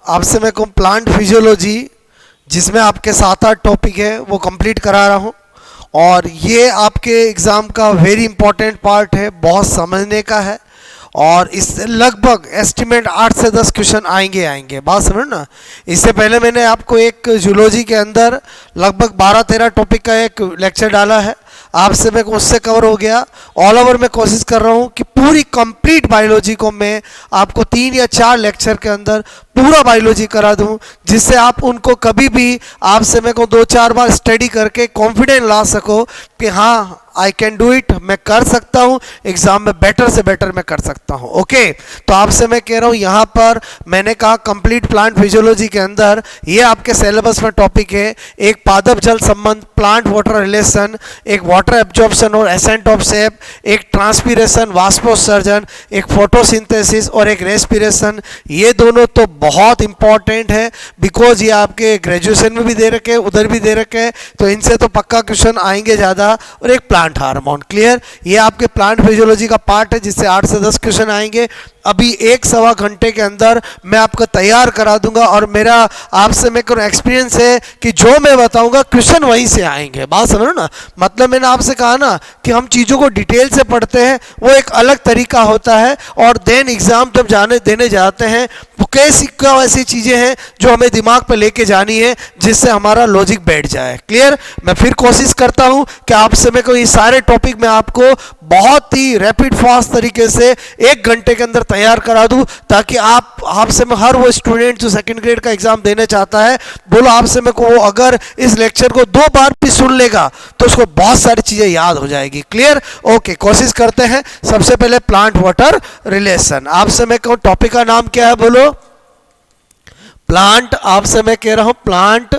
आपसे मैं कहूँ प्लांट फिजियोलॉजी, जिसमें आपके 7-8 टॉपिक है वो कंप्लीट करा रहा हूँ। और ये आपके एग्ज़ाम का वेरी इंपॉर्टेंट पार्ट है, बहुत समझने का है। और इससे लगभग एस्टिमेट 8 से 10 क्वेश्चन आएंगे। बात समझ ना। इससे पहले मैंने आपको एक जूलॉजी के अंदर लगभग 12-13 टॉपिक का एक लेक्चर डाला है, आपसे मैं उससे कवर हो गया। ऑल ओवर मैं कोशिश कर रहा हूँ कि पूरी कंप्लीट बायोलॉजी को मैं आपको 3 या 4 लेक्चर के अंदर पूरा बायोलॉजी करा दूँ, जिससे आप उनको कभी भी आपसे मैं को 2-4 बार स्टडी करके कॉन्फिडेंस ला सको कि हाँ आई कैन डू इट, मैं कर सकता हूँ, एग्जाम में बेटर से बेटर मैं कर सकता हूँ। ओके, तो आपसे मैं कह रहा हूँ यहाँ पर मैंने कहा कंप्लीट प्लांट फिजियोलॉजी के अंदर ये आपके सिलेबस में टॉपिक है। एक पादप जल संबंध, प्लांट वाटर रिलेशन, एक वाटर एब्जॉर्प्शन और एसेंट ऑफ सेप, एक ट्रांसपीरेशन वाष्पोत्सर्जन, एक फोटोसिंथेसिस और एक रेस्पिरेशन। ये दोनों तो बहुत इंपॉर्टेंट है, बिकॉज ये आपके ग्रेजुएशन में भी दे रखे हैं, उधर भी दे रखे हैं, तो इनसे तो पक्का क्वेश्चन आएंगे ज़्यादा। और एक प्लांट हार्मोन, क्लियर, ये आपके प्लांट फिजियोलॉजी का पार्ट है, जिससे 8 से 10 क्वेश्चन आएंगे। अभी 1-1.25 घंटे के अंदर मैं आपको तैयार करा दूंगा। और मेरा आपसे मैं करूँ एक्सपीरियंस है कि जो मैं बताऊंगा क्वेश्चन वहीं से आएंगे। बात समझो ना, मतलब मैंने आपसे कहा ना कि हम चीज़ों को डिटेल से पढ़ते हैं, वो एक अलग तरीका होता है। और देन एग्जाम जब देने जाते हैं तो कैसी क्या ऐसी चीज़ें हैं जो हमें दिमाग पे लेके जानी है, जिससे हमारा लॉजिक बैठ जाए। क्लियर, मैं फिर कोशिश करता हूँ कि आपसे मैं कोई सारे टॉपिक में आपको बहुत ही रैपिड फास्ट तरीके से 1 घंटे के अंदर तैयार करा दूं, ताकि आपसे में हर वो स्टूडेंट जो सेकंड ग्रेड का एग्जाम देने चाहता है, बोलो आपसे में को वो अगर इस लेक्चर को 2 बार भी सुन लेगा तो उसको बहुत सारी चीजें याद हो जाएगी। क्लियर, ओके, कोशिश करते हैं। सबसे पहले प्लांट वाटर रिलेशन, आपसे मैं कहूँ टॉपिक का नाम क्या है, बोलो प्लांट, आपसे मैं कह रहा हूं प्लांट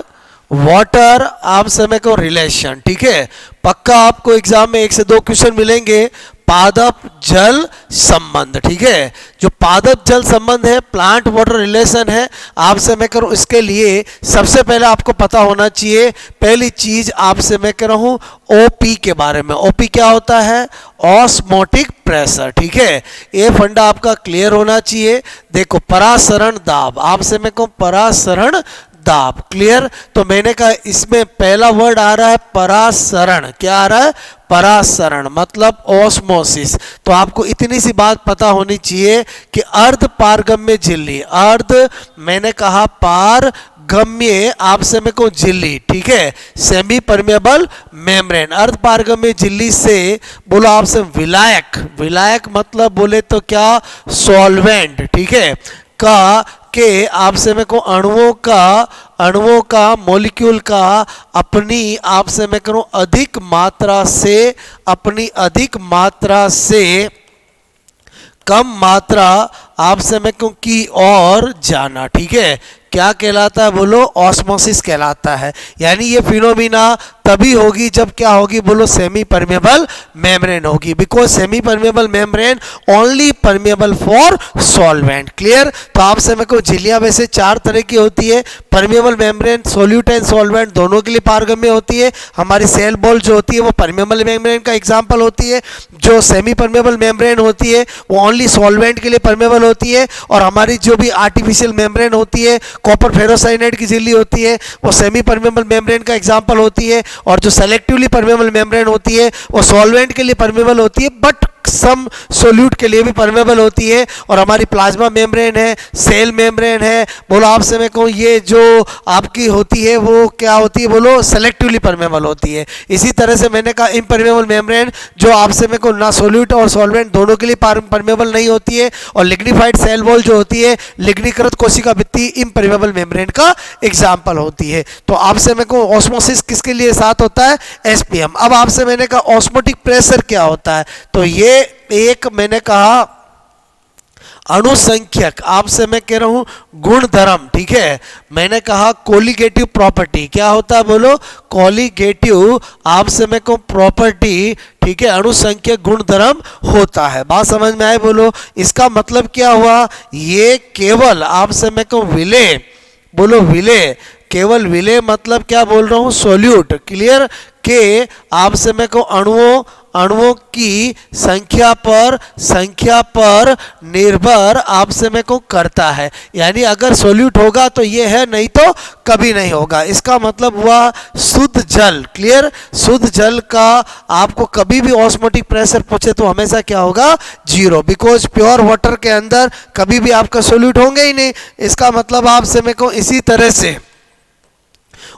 वाटर, आपसे मैं कहूँ रिलेशन। ठीक है, पक्का आपको एग्जाम में 1 से 2 क्वेश्चन मिलेंगे पादप जल संबंध। ठीक है, जो पादप जल संबंध है, प्लांट वाटर रिलेशन है, आपसे मैं करूँ इसके लिए सबसे पहले आपको पता होना चाहिए, पहली चीज आपसे मैं कह रहा हूँ ओपी के बारे में। ओपी क्या होता है? Osmotic pressure. ठीक है, ये फंडा आपका क्लियर होना चाहिए। देखो परासरण दाब, आपसे मैं कहूँ परासरण दाब, क्लियर। तो मैंने कहा इसमें पहला वर्ड आ रहा है परासरण, क्या आ रहा है? परासरण, मतलब ऑस्मोसिस। तो आपको इतनी सी बात पता होनी चाहिए कि अर्ध पारगम्य झिल्ली, अर्ध मैंने कहा पारगम्य, आपसे मैं कहूँ झिल्ली, ठीक है, सेमी परमेबल मेम्ब्रेन, अर्ध पारगम्य झिल्ली से बोलो आपसे विलायक, विलायक मतलब बोले तो क्या? सॉल्वेंट, ठीक है, का के आपसे मैं को अणुओं का मॉलिक्यूल का अपनी आपसे मैं करूं अधिक मात्रा से कम मात्रा आपसे मैं कहूं की और जाना। ठीक है, क्या कहलाता है? बोलो ऑस्मोसिस कहलाता है। यानी ये फिनोमिना तभी होगी जब क्या होगी? बोलो सेमी परमेबल मेम्ब्रेन होगी, because semi permeable membrane only permeable for solvent. Clear, तो आपसे मैं कहूँ झिल्लियाँ वैसे 4 तरह की होती है, permeable membrane solute and solvent दोनों के लिए पारगम्य होती है। हमारी सेल बॉल जो होती है वो परमेबल मेम्ब्रेन का एग्जाम्पल होती है, जो सेमी परमेबल मेम्ब्रेन होती है वो ओनली सॉल्वेंट के लिए परमेबल होती है। और हमारी जो भी आर्टिफिशियल मेम्ब्रेन होती है, कॉपर फेरोसाइनाइड की झिल्ली होती है, वो सेमी परमेबल मेम्ब्रेन का एग्जांपल होती है। और जो सेलेक्टिवली परमेबल मेम्ब्रेन होती है वो सॉल्वेंट के लिए परमेबल होती है, बट सम सोल्यूट के लिए भी परमेबल होती है। और हमारी प्लाज्मा मेम्ब्रेन है, सेल मेम्ब्रेन है, बोलो आपसे मैं कहूँ ये जो आपकी होती है वो क्या होती है? बोलो सेलेक्टिवली परमेबल होती है। इसी तरह से मैंने कहा इम्परमेबल मेम्ब्रेन जो आपसे मैं कहूँ ना सोल्यूट और सॉल्वेंट दोनों के लिए परमेबल नहीं होती है। और लिग्निफाइड सेल वॉल जो होती है, लिग्नीकृत कोशिका भित्ति इम्परमेबल मेम्ब्रेन का एग्जाम्पल होती है। तो आपसे मैं कहूँ ऑस्मोसिस किसके लिए साथ होता है? एसपीएम। अब आपसे मैंने कहा ऑस्मोटिक प्रेशर क्या होता है? तो ये एक मैंने कहा अणुसंख्यक, आपसे मैं कह रहा हूं गुणधर्म। ठीक है, मैंने कहा कोलिगेटिव प्रॉपर्टी, क्या होता है? बोलो कोलिगेटिव, आपसे मैं कहूँ प्रॉपर्टी, ठीक है, अणुसंख्यक गुणधर्म होता है। बात समझ में आए? बोलो इसका मतलब क्या हुआ? ये केवल आपसे मैं कहूँ विलेय, बोलो विलेय, केवल विलेय मतलब क्या बोल रहा हूँ? सोल्यूट, क्लियर, के आपसे मैं कहूँ अणुओं की संख्या पर निर्भर आपसे मेरे को करता है। यानी अगर सोल्यूट होगा तो ये है, नहीं तो कभी नहीं होगा। इसका मतलब हुआ शुद्ध जल। क्लियर? शुद्ध जल का आपको कभी भी ऑस्मोटिक प्रेशर पूछे तो हमेशा क्या होगा? 0, बिकॉज प्योर वाटर के अंदर कभी भी आपका सोल्यूट होंगे ही नहीं। इसका मतलब आपसे मेरे को इसी तरह से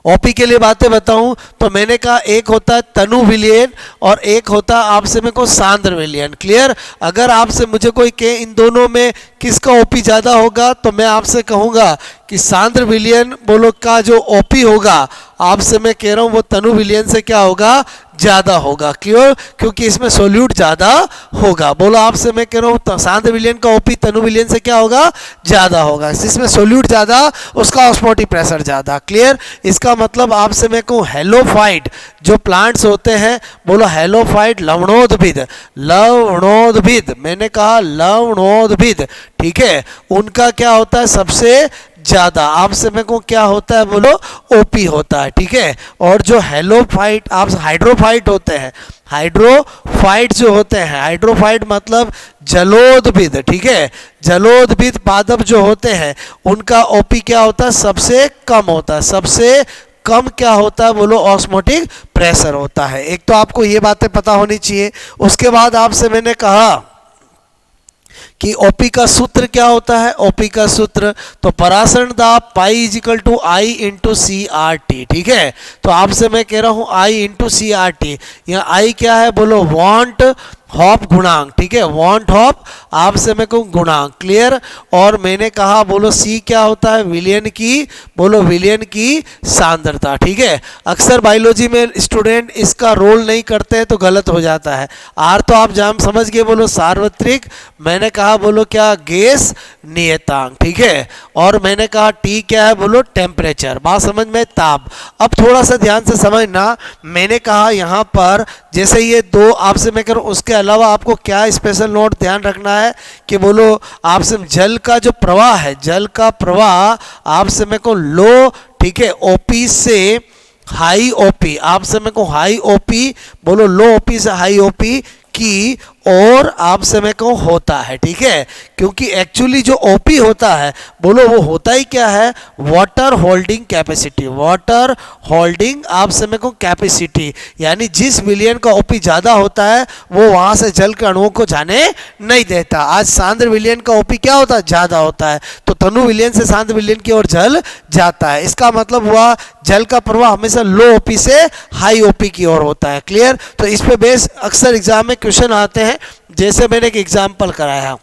ओपी के लिए बातें बताऊं तो मैंने कहा एक होता है तनु विलयन और एक होता है आपसे मेरे को सांद्र विलयन। क्लियर? अगर आपसे मुझे कोई कहे इन दोनों में किसका ओपी ज़्यादा होगा तो मैं आपसे कहूँगा कि सांद्र विलयन बोलो का जो ओपी होगा आपसे मैं कह रहा हूँ वो तनु विलयन से क्या होगा? ज़्यादा होगा। क्यों? क्योंकि इसमें सोल्यूट ज़्यादा होगा। बोलो आपसे मैं कह रहा हूँ सांद्र विलयन का ओपी तनु विलयन से क्या होगा? ज़्यादा होगा। जिसमें सोल्यूट ज़्यादा उसका ऑस्मोटिक प्रेशर ज़्यादा। क्लियर? इसका मतलब आपसे मैं कहूँ हेलोफाइट जो प्लांट्स होते हैं, बोलो हेलोफाइट लवणोद्भिद, लवणोद्भिद, मैंने कहा लवणोद्भिद, ठीक है, उनका क्या होता है? सबसे ज़्यादा आपसे मेरे को क्या होता है? बोलो ओपी होता है। ठीक है? और जो हेलोफाइट आप हाइड्रोफाइट होते हैं, हाइड्रोफाइट जो होते हैं, हाइड्रोफाइट मतलब जलोदभिद, ठीक है, जलोदभिद पादप जो होते हैं उनका ओपी क्या होता है? सबसे कम होता है। सबसे कम क्या होता है? बोलो ऑस्मोटिक प्रेशर होता है। एक तो आपको ये बातें पता होनी चाहिए। उसके बाद आपसे मैंने कहा कि ओपी का सूत्र क्या होता है? ओपी का सूत्र तो पराशरण दाब pi is equal to i into C R T. ठीक है? तो आपसे मैं कह रहा हूँ i into C R T. यहाँ आई क्या है? बोलो वांट हॉप गुणांक। ठीक है? वांट हॉप आपसे मैं कहूँ गुणांक। क्लियर? और मैंने कहा बोलो सी क्या होता है? विलयन की, बोलो विलयन की सांद्रता। ठीक है? अक्सर बायोलॉजी में स्टूडेंट इसका रोल नहीं करते हैं तो गलत हो जाता है। आर तो आप जान समझ गए, बोलो सार्वत्रिक, मैंने कहा बोलो क्या? गैस नियतांक। ठीक है? और मैंने कहा टी क्या है? बोलो टेम्परेचर। बात समझ में? ताप। अब थोड़ा सा ध्यान से समझना, मैंने कहा यहाँ पर जैसे ये दो आपसे मैं कह रहा हूँ, उसके अलावा आपको क्या स्पेशल नोट ध्यान रखना है कि बोलो आपसे जल का जो प्रवाह है, जल का प्रवाह आपसे मैं को लो, ठीक है, ओपी से हाई ओपी, आपसे मैं को हाई ओपी, बोलो लो ओपी से हाई ओपी की और आपसे मैं कहूँ होता है। ठीक है? क्योंकि एक्चुअली जो ओपी होता है, बोलो वो होता ही क्या है? Water holding capacity. Water holding आपसे मैं कहूँ कैपेसिटी, यानी जिस विलयन का ओपी ज़्यादा होता है वो वहाँ से जल के अणुओं को जाने नहीं देता। आज सांद्र विलयन का ओपी क्या होता है? ज़्यादा होता है, तो तनु विलयन से सांद्र विलयन की ओर जल जाता है। इसका मतलब हुआ जल का प्रवाह हमेशा लो ओपी से हाई ओपी की ओर होता है। क्लियर? तो इस पे बेस अक्सर एग्जाम में क्वेश्चन आते हैं। जैसे मैंने एक एग्जांपल कराया,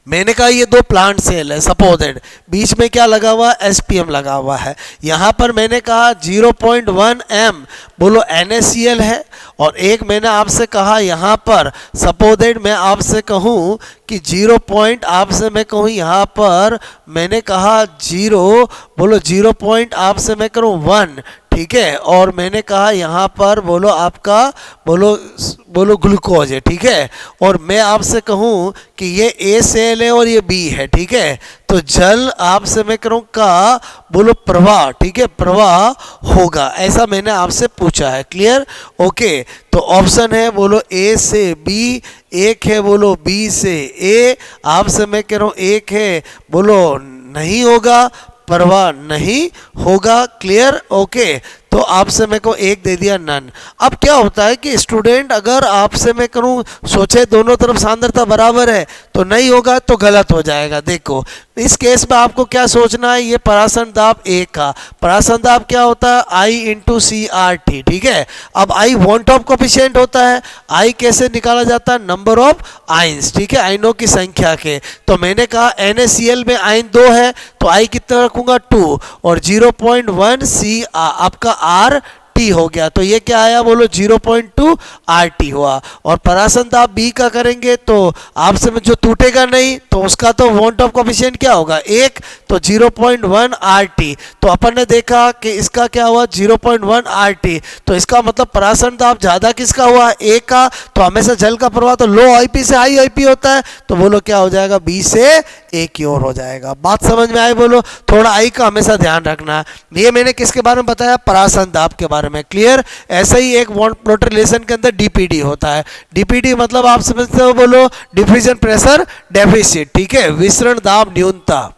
मैंने कहा ये दो प्लांट सेल है सपोजेड, बीच में क्या लगा हुआ? एसपीएम लगा हुआ है। यहाँ पर मैंने कहा 0.1 m बोलो NaCl है, और एक मैंने आपसे कहा यहाँ पर सपोजेड मैं आपसे कहूँ कि 0 पॉइंट आपसे मैं कहूँ यहाँ पर मैंने कहा 0 बोलो 0 पॉइंट आपसे मैं करूँ 1, ठीक है, और मैंने कहा यहाँ पर बोलो आपका बोलो ग्लूकोज है। ठीक है? और मैं आपसे कहूँ कि ये ए सेल है और ये बी है। ठीक है? तो जल आपसे मैं करूँ का बोलो प्रवाह, ठीक है, प्रवाह होगा, ऐसा मैंने आपसे पूछा है। क्लियर? ओके, तो ऑप्शन है बोलो ए से बी, एक है बोलो बी से ए, आपसे मैं कह रहा हूँ एक है बोलो नहीं होगा, प्रवाह नहीं होगा। क्लियर? ओके, तो आपसे मैं को एक दे दिया नन। अब क्या होता है कि स्टूडेंट अगर आपसे मैं करूं सोचे दोनों तरफ सांद्रता बराबर है तो नहीं होगा तो गलत हो जाएगा। देखो इस केस में आपको क्या सोचना है? ये पराशरण दाब एक का पराशरण दाब क्या होता है? आई इंटू सी आर टी। ठीक है? अब आई वॉन्ट ऑफ कोफिशिएंट होता है। आई कैसे निकाला जाता है? Number of ions. ठीक है? आइनों की संख्या के। तो मैंने कहा NaCl में आइन 2 है तो आई कितना रखूंगा? 2, और 0.1 सी आपका आर टी हो गया, तो ये क्या आया? बोलो 0.2 आर टी हुआ। और पराशरण दाब बी का करेंगे तो आपसे में जो टूटेगा नहीं तो उसका तो वॉन्ट ऑफ कोफिशिएंट क्या होगा? 1, तो 0.1 RT। तो अपन ने देखा कि इसका क्या हुआ 0.1 RT, तो इसका मतलब परासरण दाब ज़्यादा किसका हुआ, ए का। तो हमेशा जल का प्रवाह तो लो IP से हाई IP होता है, तो बोलो क्या हो जाएगा, B से A की ओर हो जाएगा। बात समझ में आई? बोलो थोड़ा I का हमेशा ध्यान रखना है। ये मैंने किसके बारे में बताया, परासरण दाब के बारे में। क्लियर? ऐसा ही एक वाटर रिलेशन के अंदर DPD होता है। DPD मतलब आप समझते हो, बोलो डिफ्यूजन प्रेशर डेफिसिट, ठीक है, विसरण दाब न्यूनता,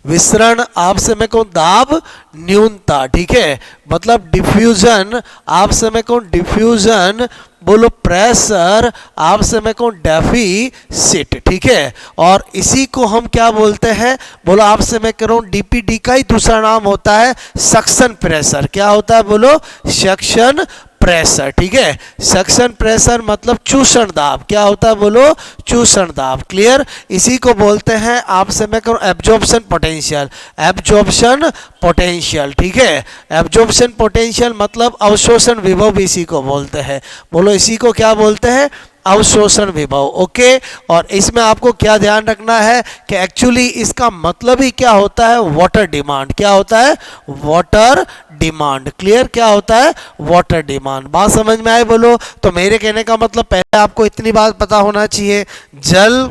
विसरण आप समय को दाब न्यूनता, ठीक है, मतलब डिफ्यूजन आप समय को डिफ्यूजन बोलो प्रेशर आप समय को डेफिसिट, ठीक है। और इसी को हम क्या बोलते हैं, बोलो आप समय करो DPD का ही दूसरा नाम होता है सक्शन प्रेशर। क्या होता है, बोलो सक्शन प्रेशर, ठीक है। सक्शन प्रेशर मतलब चूषण दाब। क्या होता है, बोलो चूषण दाब। क्लियर? इसी को बोलते हैं आप समय करो एब्जॉर्प्शन पोटेंशियल, एब्जॉर्प्शन पोटेंशियल, ठीक है। एब्जॉर्प्शन पोटेंशियल मतलब अवशोषण विभव भी इसी को बोलते हैं। बोलो इसी को क्या बोलते हैं, अवशोषण विभव। ओके, और इसमें आपको क्या ध्यान रखना है कि एक्चुअली इसका मतलब ही क्या होता है, वाटर डिमांड। क्या होता है, वाटर डिमांड। क्लियर? क्या होता है, वाटर डिमांड। बात समझ में आए? बोलो। तो मेरे कहने का मतलब पहले आपको इतनी बात पता होना चाहिए, जल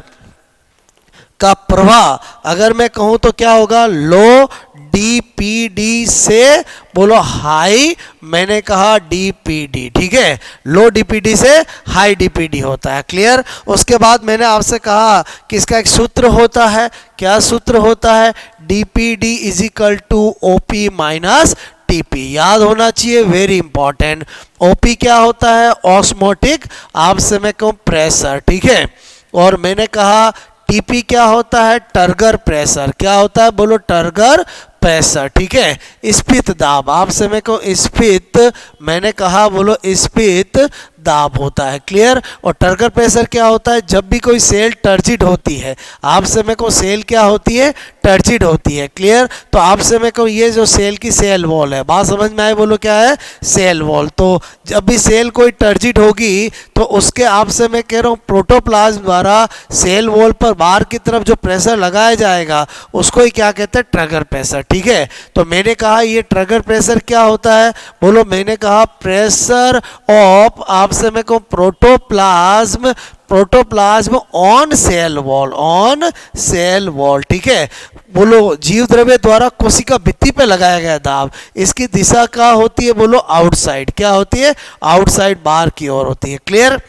का प्रवाह अगर मैं कहूं तो क्या होगा, लो DPD से बोलो हाई, मैंने कहा DPD, ठीक है, लो DPD से हाई DPD होता है। क्लियर? उसके बाद मैंने आपसे कहा कि इसका एक सूत्र होता है। क्या सूत्र होता है, DPD is equal to OP minus TP। याद होना चाहिए, वेरी इंपॉर्टेंट। OP क्या होता है, ऑस्मोटिक आप समय को प्रेशर, ठीक है। और मैंने कहा TP क्या होता है, टर्गर प्रेशर। क्या होता है, बोलो टर्गर प्रेशर, ठीक है। स्फीत दाब आप समय को स्फीत, मैंने कहा बोलो स्फीत दाब होता है। क्लियर? और टर्गर प्रेशर क्या होता है, जब भी कोई सेल टर्जिड होती है, आप समय को सेल क्या होती है, टर्जिड होती है। क्लियर? तो आप समय को ये जो सेल की सेल वॉल है, बात समझ में आए? बोलो क्या है, सेल वॉल। तो जब भी सेल कोई टर्जिड होगी तो उसके आप से मैं कह रहा हूँ प्रोटोप्लाज्म द्वारा सेल वॉल पर बाहर की तरफ जो प्रेशर लगाया जाएगा उसको ही क्या कहते हैं, ट्रिगर प्रेशर, ठीक है। तो मैंने कहा ये ट्रिगर प्रेशर क्या होता है, बोलो मैंने कहा प्रेशर ऑफ आप से मैं कहूँ protoplasm, protoplasm on sale wall, on sale wall, ठीक है। बोलो जीव द्रव्य द्वारा कोशिका भित्ति पे लगाया गया दाब, इसकी दिशा क्या होती है, बोलो आउटसाइड। क्या होती है, आउटसाइड, बाहर की ओर होती है। क्लियर?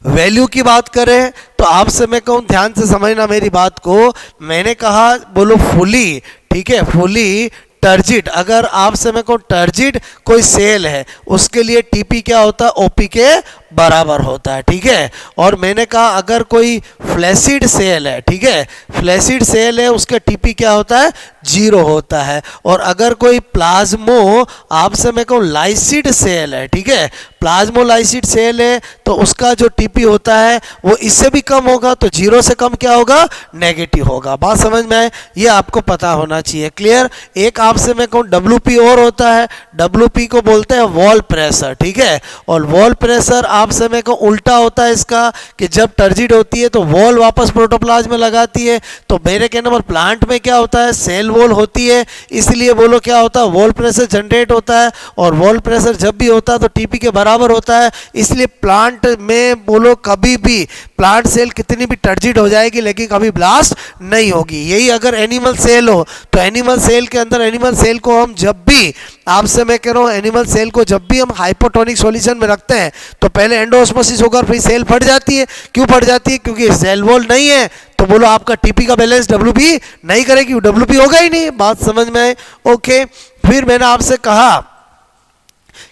वैल्यू की बात करें तो आपसे मैं कहूँ ध्यान से समझना मेरी बात को। मैंने कहा बोलो फुली, ठीक है, फुली टर्जिड, अगर आप समय को टर्जिड कोई सेल है उसके लिए TP क्या होता है, OP के बराबर होता है, ठीक है। और मैंने कहा अगर कोई फ्लैसिड सेल है, ठीक है, फ्लैसिड सेल है उसका TP क्या होता है, 0 होता है। और अगर कोई प्लाज्मो आप समय को लाइसिड सेल है, ठीक है, प्लाज्मोलाइसिड सेल है तो उसका जो TP होता है वो इससे भी कम होगा, तो 0 से कम क्या होगा, नेगेटिव होगा। बात समझ में आए? ये आपको पता होना चाहिए। क्लियर? एक आपसे मैं कहूँ WP और होता है, WP को बोलते हैं वॉल प्रेशर, ठीक है। और वॉल प्रेशर आप समय को उल्टा होता है इसका, कि जब टर्जिड होती है तो वॉल वापस प्रोटोप्लाज्म में लगाती है। तो मेरे कहने पर प्लांट में क्या होता है, सेल वॉल होती है, इसलिए बोलो क्या होता है, वॉल प्रेशर जनरेट होता है। और वॉल प्रेशर जब भी होता है तो TP के बराबर होता है। इसलिए प्लांट में बोलो कभी भी प्लांट सेल कितनी भी टर्जिड हो जाएगी लेकिन कभी ब्लास्ट नहीं होगी। यही अगर एनिमल सेल हो तो एनिमल सेल के अंदर, एनिमल सेल को हम जब भी आपसे मैं कह रहा हूँ एनिमल सेल को जब भी हम हाइपोटोनिक सॉल्यूशन में रखते हैं तो पहले एंडोस्मोसिस होकर फिर सेल फट जाती है। क्यों फट जाती है, क्योंकि सेल वॉल नहीं है। तो बोलो आपका TP का बैलेंस WP नहीं करेगी, WP होगा ही नहीं। बात समझ में आए? ओके। फिर मैंने आपसे कहा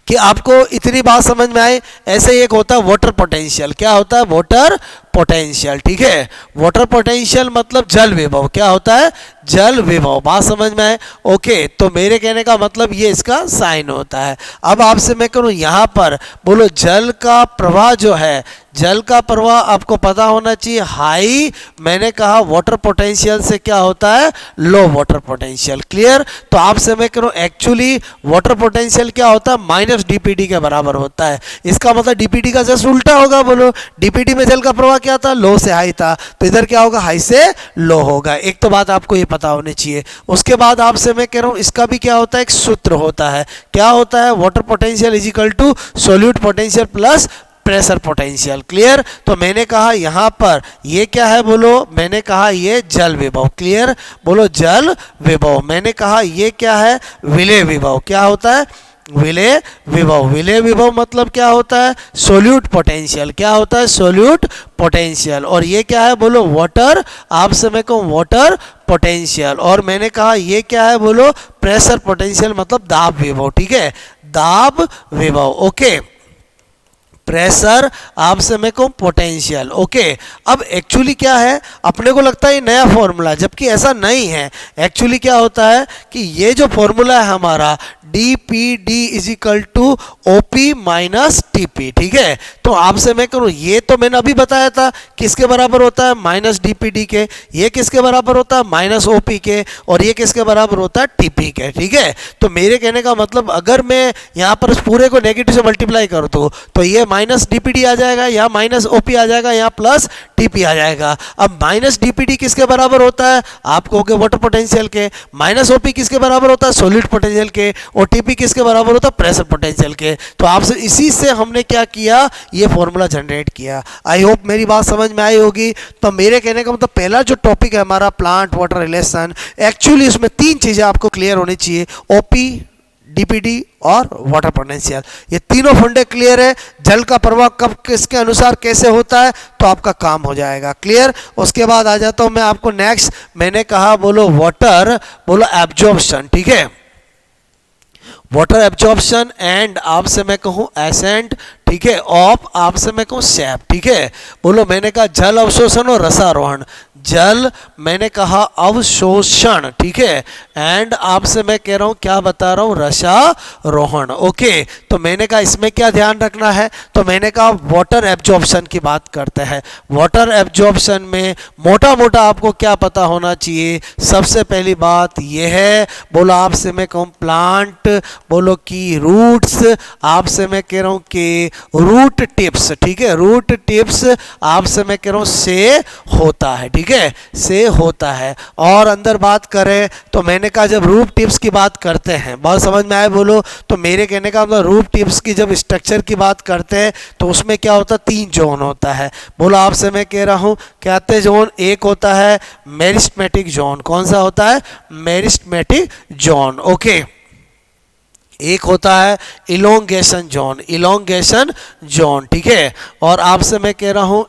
कि आपको इतनी बात समझ में आए, ऐसे ही एक होता है वाटर पोटेंशियल। क्या होता है, वाटर पोटेंशियल, ठीक है। वाटर पोटेंशियल मतलब जल विभव। क्या होता है, जल विभव। बात समझ में आए? ओके। तो मेरे कहने का मतलब ये इसका साइन होता है। अब आपसे मैं करूँ यहाँ पर बोलो जल का प्रवाह जो है, जल का प्रवाह आपको पता होना चाहिए हाई, मैंने कहा वाटर पोटेंशियल से क्या होता है, लो वाटर पोटेंशियल। क्लियर। तो आपसे मैं कह रहा हूँ एक्चुअली वाटर पोटेंशियल क्या होता है, माइनस डीपीटी के बराबर होता है। इसका मतलब डीपीटी का जस्ट उल्टा होगा। बोलो डीपीटी में जल का प्रवाह क्या था, लो से हाई था, तो इधर क्या होगा, हाई से लो होगा। एक तो बात आपको ये पता होनी चाहिए। उसके बाद आपसे मैं कह रहा हूँ इसका भी क्या होता है, एक सूत्र होता है। क्या होता है, water potential is equal to solute potential plus pressure potential. Clear. तो मैंने कहा यहाँ पर ये क्या है, बोलो मैंने कहा ये जल विभव। क्लियर। बोलो जल विभव। मैंने कहा ये क्या है, विलेय विभव। क्या होता है, विलेय विभव। विलेय विभव मतलब क्या होता है, सोल्यूट पोटेंशियल। क्या होता है, सोल्यूट पोटेंशियल। और ये क्या है, बोलो वाटर, आपसे मैं कहूँ वाटर पोटेंशियल। और मैंने कहा ये क्या है, बोलो प्रेशर पोटेंशियल मतलब दाब विभव। ठीक है, दाब विभव। ओके, प्रेशर आपसे मैं कहूँ पोटेंशियल। ओके। अब एक्चुअली क्या है, अपने को लगता है ये नया फॉर्मूला, जबकि ऐसा नहीं है। एक्चुअली क्या होता है कि ये जो फॉर्मूला है हमारा D P D is equal to O P minus T P. ठीक है। तो आपसे मैं करूँ ये तो मैंने अभी बताया था किसके बराबर होता है, माइनस डी पी डी के। ये किसके बराबर होता है, माइनस ओ पी के। और ये किसके बराबर होता है, टी पी के। ठीक है। तो मेरे कहने का मतलब अगर मैं यहाँ पर इस पूरे को नेगेटिव से मल्टीप्लाई कर दूँ तो ये माइनस डीपीडी आ जाएगा, यहाँ माइनस ओपी आ जाएगा, यहाँ प्लस टीपी आ जाएगा। अब माइनस डीपीडी किसके बराबर होता है, आप कहोगे वाटर पोटेंशियल के। माइनस ओपी किसके बराबर होता है, सॉलिड पोटेंशियल के। और टीपी किसके बराबर होता है, प्रेशर पोटेंशियल के। तो आपसे इसी से हमने क्या किया, ये फॉर्मूला जनरेट किया। आई होप मेरी बात समझ में आई होगी। तो मेरे कहने का मतलब पहला जो टॉपिक है हमारा प्लांट वाटर रिलेशन, एक्चुअली उसमें तीन चीजें आपको क्लियर होनी चाहिए, ओपी, डीपीडी और वाटर पोटेंशियल। ये तीनों फंडे क्लियर है, जल का प्रवाह कब किसके अनुसार कैसे होता है, तो आपका काम हो जाएगा। क्लियर। उसके बाद आ जाता हूं मैं आपको नेक्स्ट, मैंने कहा बोलो वाटर, बोलो एब्जॉर्प्शन। ठीक है, वाटर एब्जॉर्प्शन एंड आपसे मैं कहूँ एसेंट। ठीक है, ऑफ आपसे मैं कहूँ सैप। ठीक है। बोलो मैंने कहा जल अवशोषण और रसारोहण। जल मैंने कहा अवशोषण। ठीक है। एंड आपसे मैं कह रहा हूं क्या बता रहा हूं, रसारोहण। ओके। तो मैंने कहा इसमें क्या ध्यान रखना है, तो मैंने कहा वाटर एब्जॉर्प्शन की बात करते हैं। वाटर एब्जॉर्प्शन में मोटा मोटा आपको क्या पता होना चाहिए, सबसे पहली बात यह है, बोलो आपसे मैं कहूँ प्लांट, बोलो की रूट्स, आपसे मैं कह रहा हूं कि रूट टिप्स। ठीक है, रूट टिप्स आपसे मैं कह रहा हूं से होता है। ठीक है, से होता है। और अंदर बात करें तो मैंने कहा जब रूट टिप्स की बात करते हैं, बहुत समझ में आए बोलो, तो मेरे कहने का मतलब रूट टिप्स की जब स्ट्रक्चर की बात करते हैं तो उसमें क्या होता है, तीन जोन होता है। बोलो आपसे मैं कह रहा हूं क्या आते जोन, एक होता है मेरिस्टेमेटिक जोन। कौन सा होता है, मेरिस्टेमेटिक जोन। ओके। एक होता है इलोंगेशन जोन, इलोंगेशन जोन। ठीक है। और आपसे मैं कह रहा हूं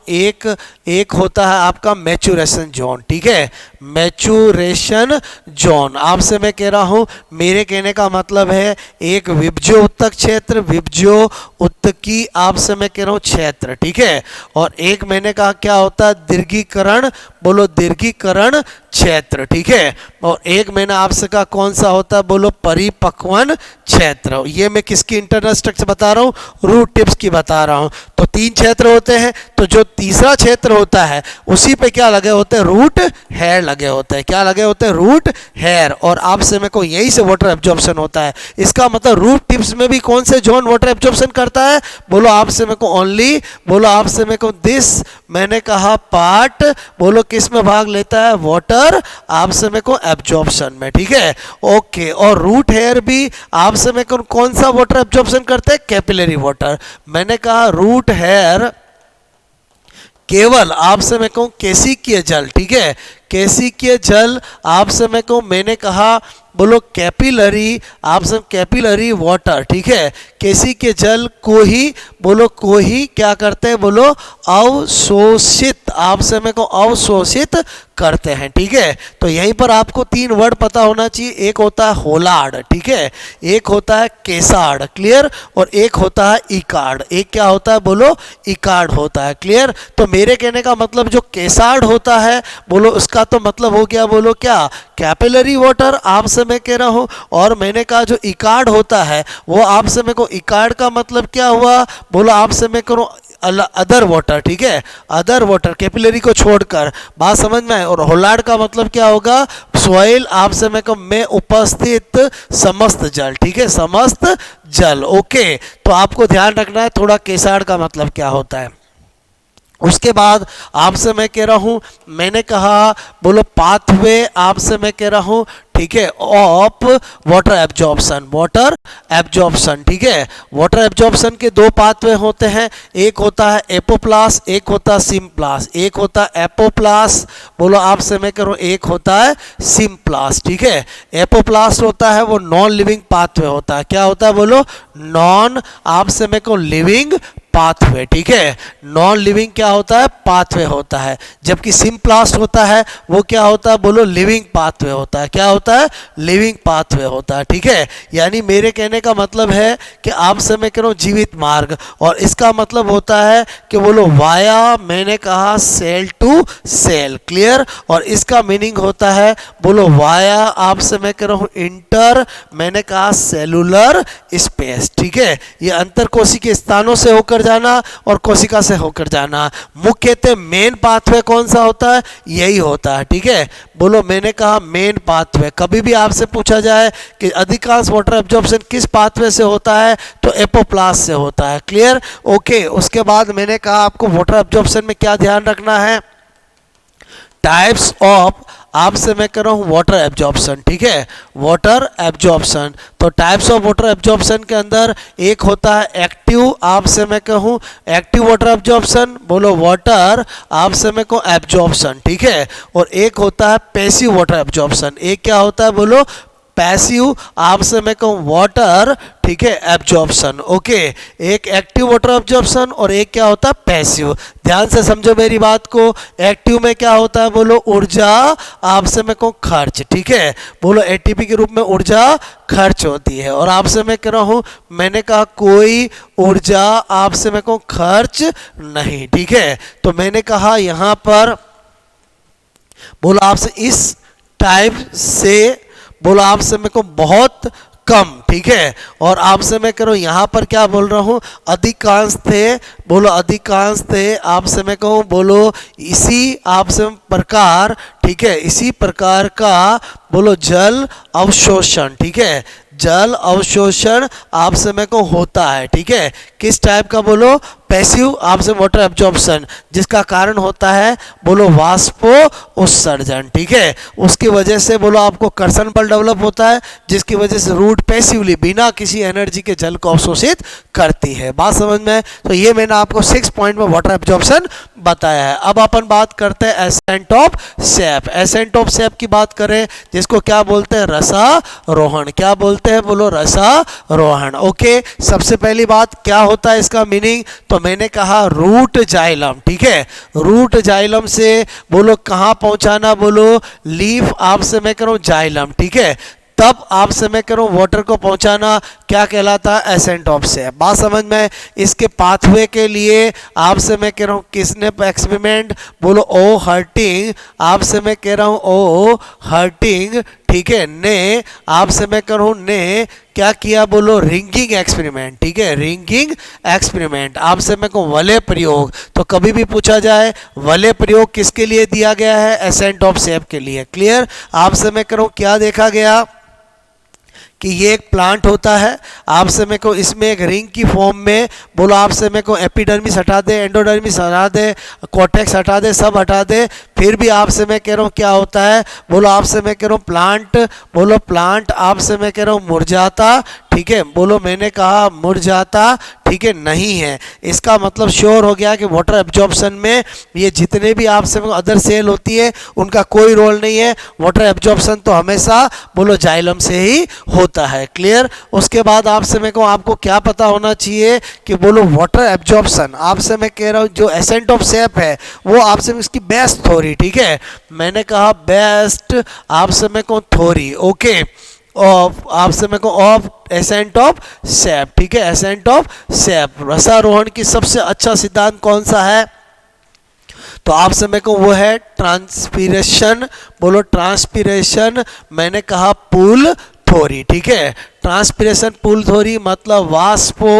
एक होता है आपका मैचुरेशन जोन। ठीक है, मैचुरेशन जोन। आपसे मैं कह रहा हूं, मेरे कहने का मतलब है एक विभज्यो उत्तक क्षेत्र, विभज्यो उत्तकी आपसे मैं कह रहा हूं क्षेत्र। ठीक है। और एक मैंने कहा क्या होता है, दीर्घीकरण, बोलो दीर्घीकरण क्षेत्र। ठीक है। और एक मैंने आपसे कहा कौन सा होता है, बोलो परिपक्वन क्षेत्र। ये मैं किसकी इंटरनल स्ट्रक्चर बता रहा हूँ, रूट टिप्स की बता रहा हूँ। तो तीन क्षेत्र होते हैं, तो जो तीसरा क्षेत्र होता है उसी पे क्या लगे होते हैं, रूट हेयर लगे होते हैं। क्या लगे होते हैं, रूट हेयर। और आपसे मैं को यही से वाटर एब्जॉर्प्शन होता है। इसका मतलब रूट टिप्स में भी कौन से जोन वाटर एब्जॉर्प्शन करता है, बोलो आपसे मैं को ओनली, बोलो आपसे मैं को दिस, मैंने कहा पार्ट, बोलो किस में भाग लेता है, वाटर आपसे मैं को एब्जॉर्प्शन में। ठीक है। ओके। और रूट हेयर भी आपसे मैं कौन सा वाटर एब्जॉर्प्शन करते हैं, कैपिलरी वाटर। मैंने कहा रूट हेयर केवल आपसे मैं कहूँ केशिकीय जल। ठीक है, केशिकीय जल आपसे मैं कहूँ, मैंने कहा बोलो कैपिलरी, आपसे कैपिलरी वाटर। ठीक है, केशिकीय जल को ही बोलो को ही क्या करते हैं, बोलो अवशोषित, आपसे मैं कहूँ अवशोषित करते हैं। ठीक है। तो यहीं पर आपको तीन वर्ड पता होना चाहिए, एक होता है होलार्ड। ठीक है, एक होता है केसार्ड। क्लियर। और एक होता है इकार्ड। एक क्या होता है, बोलो इकार्ड होता है। क्लियर। तो मेरे कहने का मतलब जो केसार्ड होता है, बोलो उसका तो मतलब हो गया, बोलो क्या, कैपिलरी वाटर आपसे मैं कह रहा हूं। और मैंने कहा जो इकार्ड होता है वो आपसे मैं को, इकार्ड का मतलब क्या हुआ, बोलो आपसे मैं करूं अदर वाटर, ठीक है, अदर वाटर कैपिलरी को छोड़कर, बात समझ में आए। और होलार्ड का मतलब क्या होगा, सॉइल आप समय को में उपस्थित समस्त जल, ठीक है, समस्त जल। ओके, तो आपको ध्यान रखना है थोड़ा केसाड़ का मतलब क्या होता है। उसके बाद आपसे मैं कह रहा हूँ, मैंने कहा बोलो पाथवे, आपसे मैं कह रहा हूँ, ठीक है, of water absorption, water absorption, ठीक है। वाटर एब्जॉर्प्शन के दो पाथवे होते हैं, एक होता है एपोप्लास, एक होता है सिम्प्लास। एक होता है एपोप्लास, बोलो आपसे मैं कह रहा हूँ, एक होता है सिम्प्लास, ठीक है। एपोप्लास होता है वो नॉन लिविंग पाथवे होता है, क्या होता है बोलो, नॉन आपसे मैं कहूँ लिविंग पाथवे, ठीक है, नॉन लिविंग क्या होता है, पाथवे होता है। जबकि सिम्प्लास्ट होता है वो क्या होता है बोलो, लिविंग पाथवे होता है, क्या होता है, लिविंग पाथवे होता है, ठीक है। यानी मेरे कहने का मतलब है कि आपसे मैं कह रहा हूँ जीवित मार्ग, और इसका मतलब होता है कि बोलो वाया, मैंने कहा सेल टू सेल, क्लियर। और इसका मीनिंग होता है बोलो वाया आपसे मैं कह रहा हूँ इंटर, मैंने कहा सेलुलर स्पेस, ठीक है। ये अंतर कोशिकीय स्थानों से होकर जाना और कोशिका से होकर जाना। मुख्यतः मेन पाथवे कौन सा होता है, यही होता है, ठीक है। बोलो मैंने कहा मेन पाथवे। कभी भी आपसे पूछा जाए कि अधिकांश वाटर एब्जॉर्प्शन किस पाथवे से होता है, तो एपोप्लास से होता है, क्लियर। ओके, उसके बाद मैंने कहा आपको वाटर एब्जॉर्प्शन में क्या ध्यान रखना है, टाइप्स ऑफ आपसे मैं कर रहा हूँ वाटर एब्जॉर्प्शन, ठीक है, वाटर एब्जॉर्प्शन। तो टाइप्स ऑफ वाटर एब्जॉर्प्शन के अंदर एक होता है एक्टिव, आपसे मैं कहूँ एक्टिव वाटर एब्जॉर्प्शन, बोलो वाटर आपसे मैं कहूँ एब्जॉर्प्शन, ठीक है। और एक होता है पैसिव वाटर एब्जॉर्प्शन, एक क्या होता है बोलो, पैसिव आपसे मैं कहूँ वाटर, ठीक है, एब्जॉर्प्शन। ओके, एक एक्टिव वाटर एब्जॉर्प्शन और एक क्या होता है पैसिव। ध्यान से समझो मेरी बात को। एक्टिव में क्या होता है बोलो, ऊर्जा आपसे मैं कहूँ खर्च, ठीक है, बोलो एटीपी के रूप में ऊर्जा खर्च होती है। और आपसे मैं कह रहा हूँ, मैंने कहा कोई ऊर्जा आपसे मैं कहूँ खर्च नहीं, ठीक है। तो मैंने कहा यहाँ पर बोलो आपसे इस टाइप से, बोलो आपसे मेरे को बहुत कम, ठीक है। और आपसे मैं करूँ यहाँ पर क्या बोल रहा हूँ, अधिकांश थे, बोलो अधिकांश थे आपसे मैं कहूँ, बोलो इसी आपसे प्रकार, ठीक है, इसी प्रकार का बोलो जल अवशोषण, ठीक है, जल अवशोषण आपसे मैं को होता है, ठीक है। किस टाइप का बोलो, पैसिव आपसे वाटर एब्जॉर्प्शन, जिसका कारण होता है बोलो वाष्पो उत्सर्जन, ठीक है। उसकी वजह से बोलो आपको कर्षण बल डेवलप होता है, जिसकी वजह से रूट पैसिवली बिना किसी एनर्जी के जल को अवशोषित करती है। बात समझ में? तो ये मैंने आपको 6 पॉइंट में वाटर एब्जॉर्प्शन बताया है। अब अपन बात करते हैं ascent of SAP. Ascent of SAP की बात करें, जिसको क्या बोलते हैं, रसारोहण। क्या बोलते हैं बोलो, रसारोहण। ओके, सबसे पहली बात क्या होता है इसका मीनिंग, तो मैंने कहा रूट जाइलम, ठीक है, रूट जाइलम से बोलो कहाँ पहुंचाना, बोलो लीफ आपसे मैं करूं जाइलम, ठीक है, तब आपसे मैं करूं वाटर को पहुंचाना क्या कहलाता है, एसेंट ऑफ सैप। बात समझ में? इसके पाथवे के लिए आपसे मैं कह रहा हूं किसने एक्सपेरिमेंट, बोलो ओ हर्टिंग, आपसे मैं कह रहा हूं ओ हर्टिंग, ठीक है, ने आपसे मैं कह रहा हूं ने क्या किया, बोलो रिंगिंग एक्सपेरिमेंट, ठीक है, रिंगिंग एक्सपेरिमेंट। आपसे मैं कहूँ वलय प्रयोग, तो कभी भी पूछा जाए वलय प्रयोग किसके लिए दिया गया है, एसेंट ऑफ सैप के लिए। क्लियर? आपसे मैं कह रहा हूँ क्या देखा गया कि ये एक प्लांट होता है, आपसे मैं को इसमें एक रिंग की फॉर्म में, बोलो आपसे मैं को एपिडर्मिस हटा दे, एंडोडर्मिस हटा दे, कॉर्टेक्स हटा दे, सब हटा दे, फिर भी आपसे मैं कह रहा हूँ क्या होता है, बोलो आपसे मैं कह रहा हूँ प्लांट, बोलो प्लांट आपसे मैं कह रहा हूँ मुरझाता, ठीक है, बोलो मैंने कहा मुरझाता, ठीक है, नहीं है। इसका मतलब श्योर हो गया कि वाटर एब्जॉर्प्शन में ये जितने भी आपसे अदर सेल होती है उनका कोई रोल नहीं है, वाटर एब्जॉर्प्शन तो हमेशा बोलो जाइलम से ही होता है। क्लियर? उसके बाद आपसे मैं कहूँ आपको क्या पता होना चाहिए कि बोलो वाटर एब्जॉर्प्शन, आपसे मैं कह रहा हूँ जो एसेंट ऑफ सैप है वो आपसे इसकी बेस्ट थ्योरी, ठीक है, मैंने कहा बेस्ट आपसे मैं कहूँ थ्योरी, ओके, ऑफ आपसे मैं कहूँ ऑफ एसेंट ऑफ सैप, ठीक है, एसेंट ऑफ सैप। रसारोहण की सबसे अच्छा सिद्धांत कौन सा है, तो आपसे मैं कहूँ वो है ट्रांसपीरेशन, बोलो ट्रांसपीरेशन, मैंने कहा पुल थ्योरी, ठीक है, ट्रांसपिरेशन पुल थ्योरी मतलब वाष्पो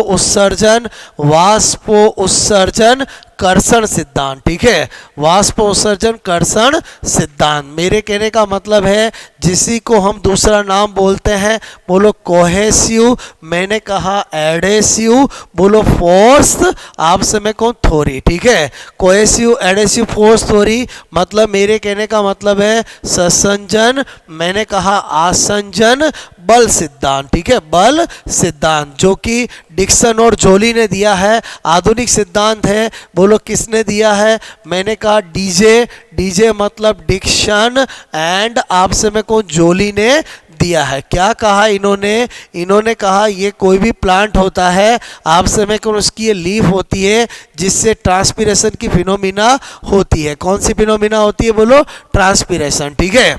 उत्सर्जन कर्षण सिद्धांत, ठीक है, वाष्प उत्सर्जन कर्षण सिद्धांत। मेरे कहने का मतलब है जिसी को हम दूसरा नाम बोलते हैं, बोलो कोहेसिव, मैंने कहा एडेसिव, बोलो फोर्स, आपसे मैं कहूँ थ्योरी, ठीक है, कोहेसिव एडेसिव फोर्स थ्योरी मतलब मेरे कहने का मतलब है संसंजन, मैंने कहा आसंजन बल सिद्धांत, ठीक है, बल सिद्धांत जो कि डिक्सन और जोली ने दिया है, आधुनिक सिद्धांत है। बोलो किसने दिया है, मैंने कहा डीजे मतलब डिक्सन एंड आपसे मैं कहूँ जोली ने दिया है। क्या कहा इन्होंने कहा ये कोई भी प्लांट होता है, आपसे मैं कहूँ उसकी ये लीफ होती है जिससे ट्रांसपिरेशन की फिनोमिना होती है। कौन सी फिनोमिना होती है, बोलो ट्रांसपिरेशन, ठीक है।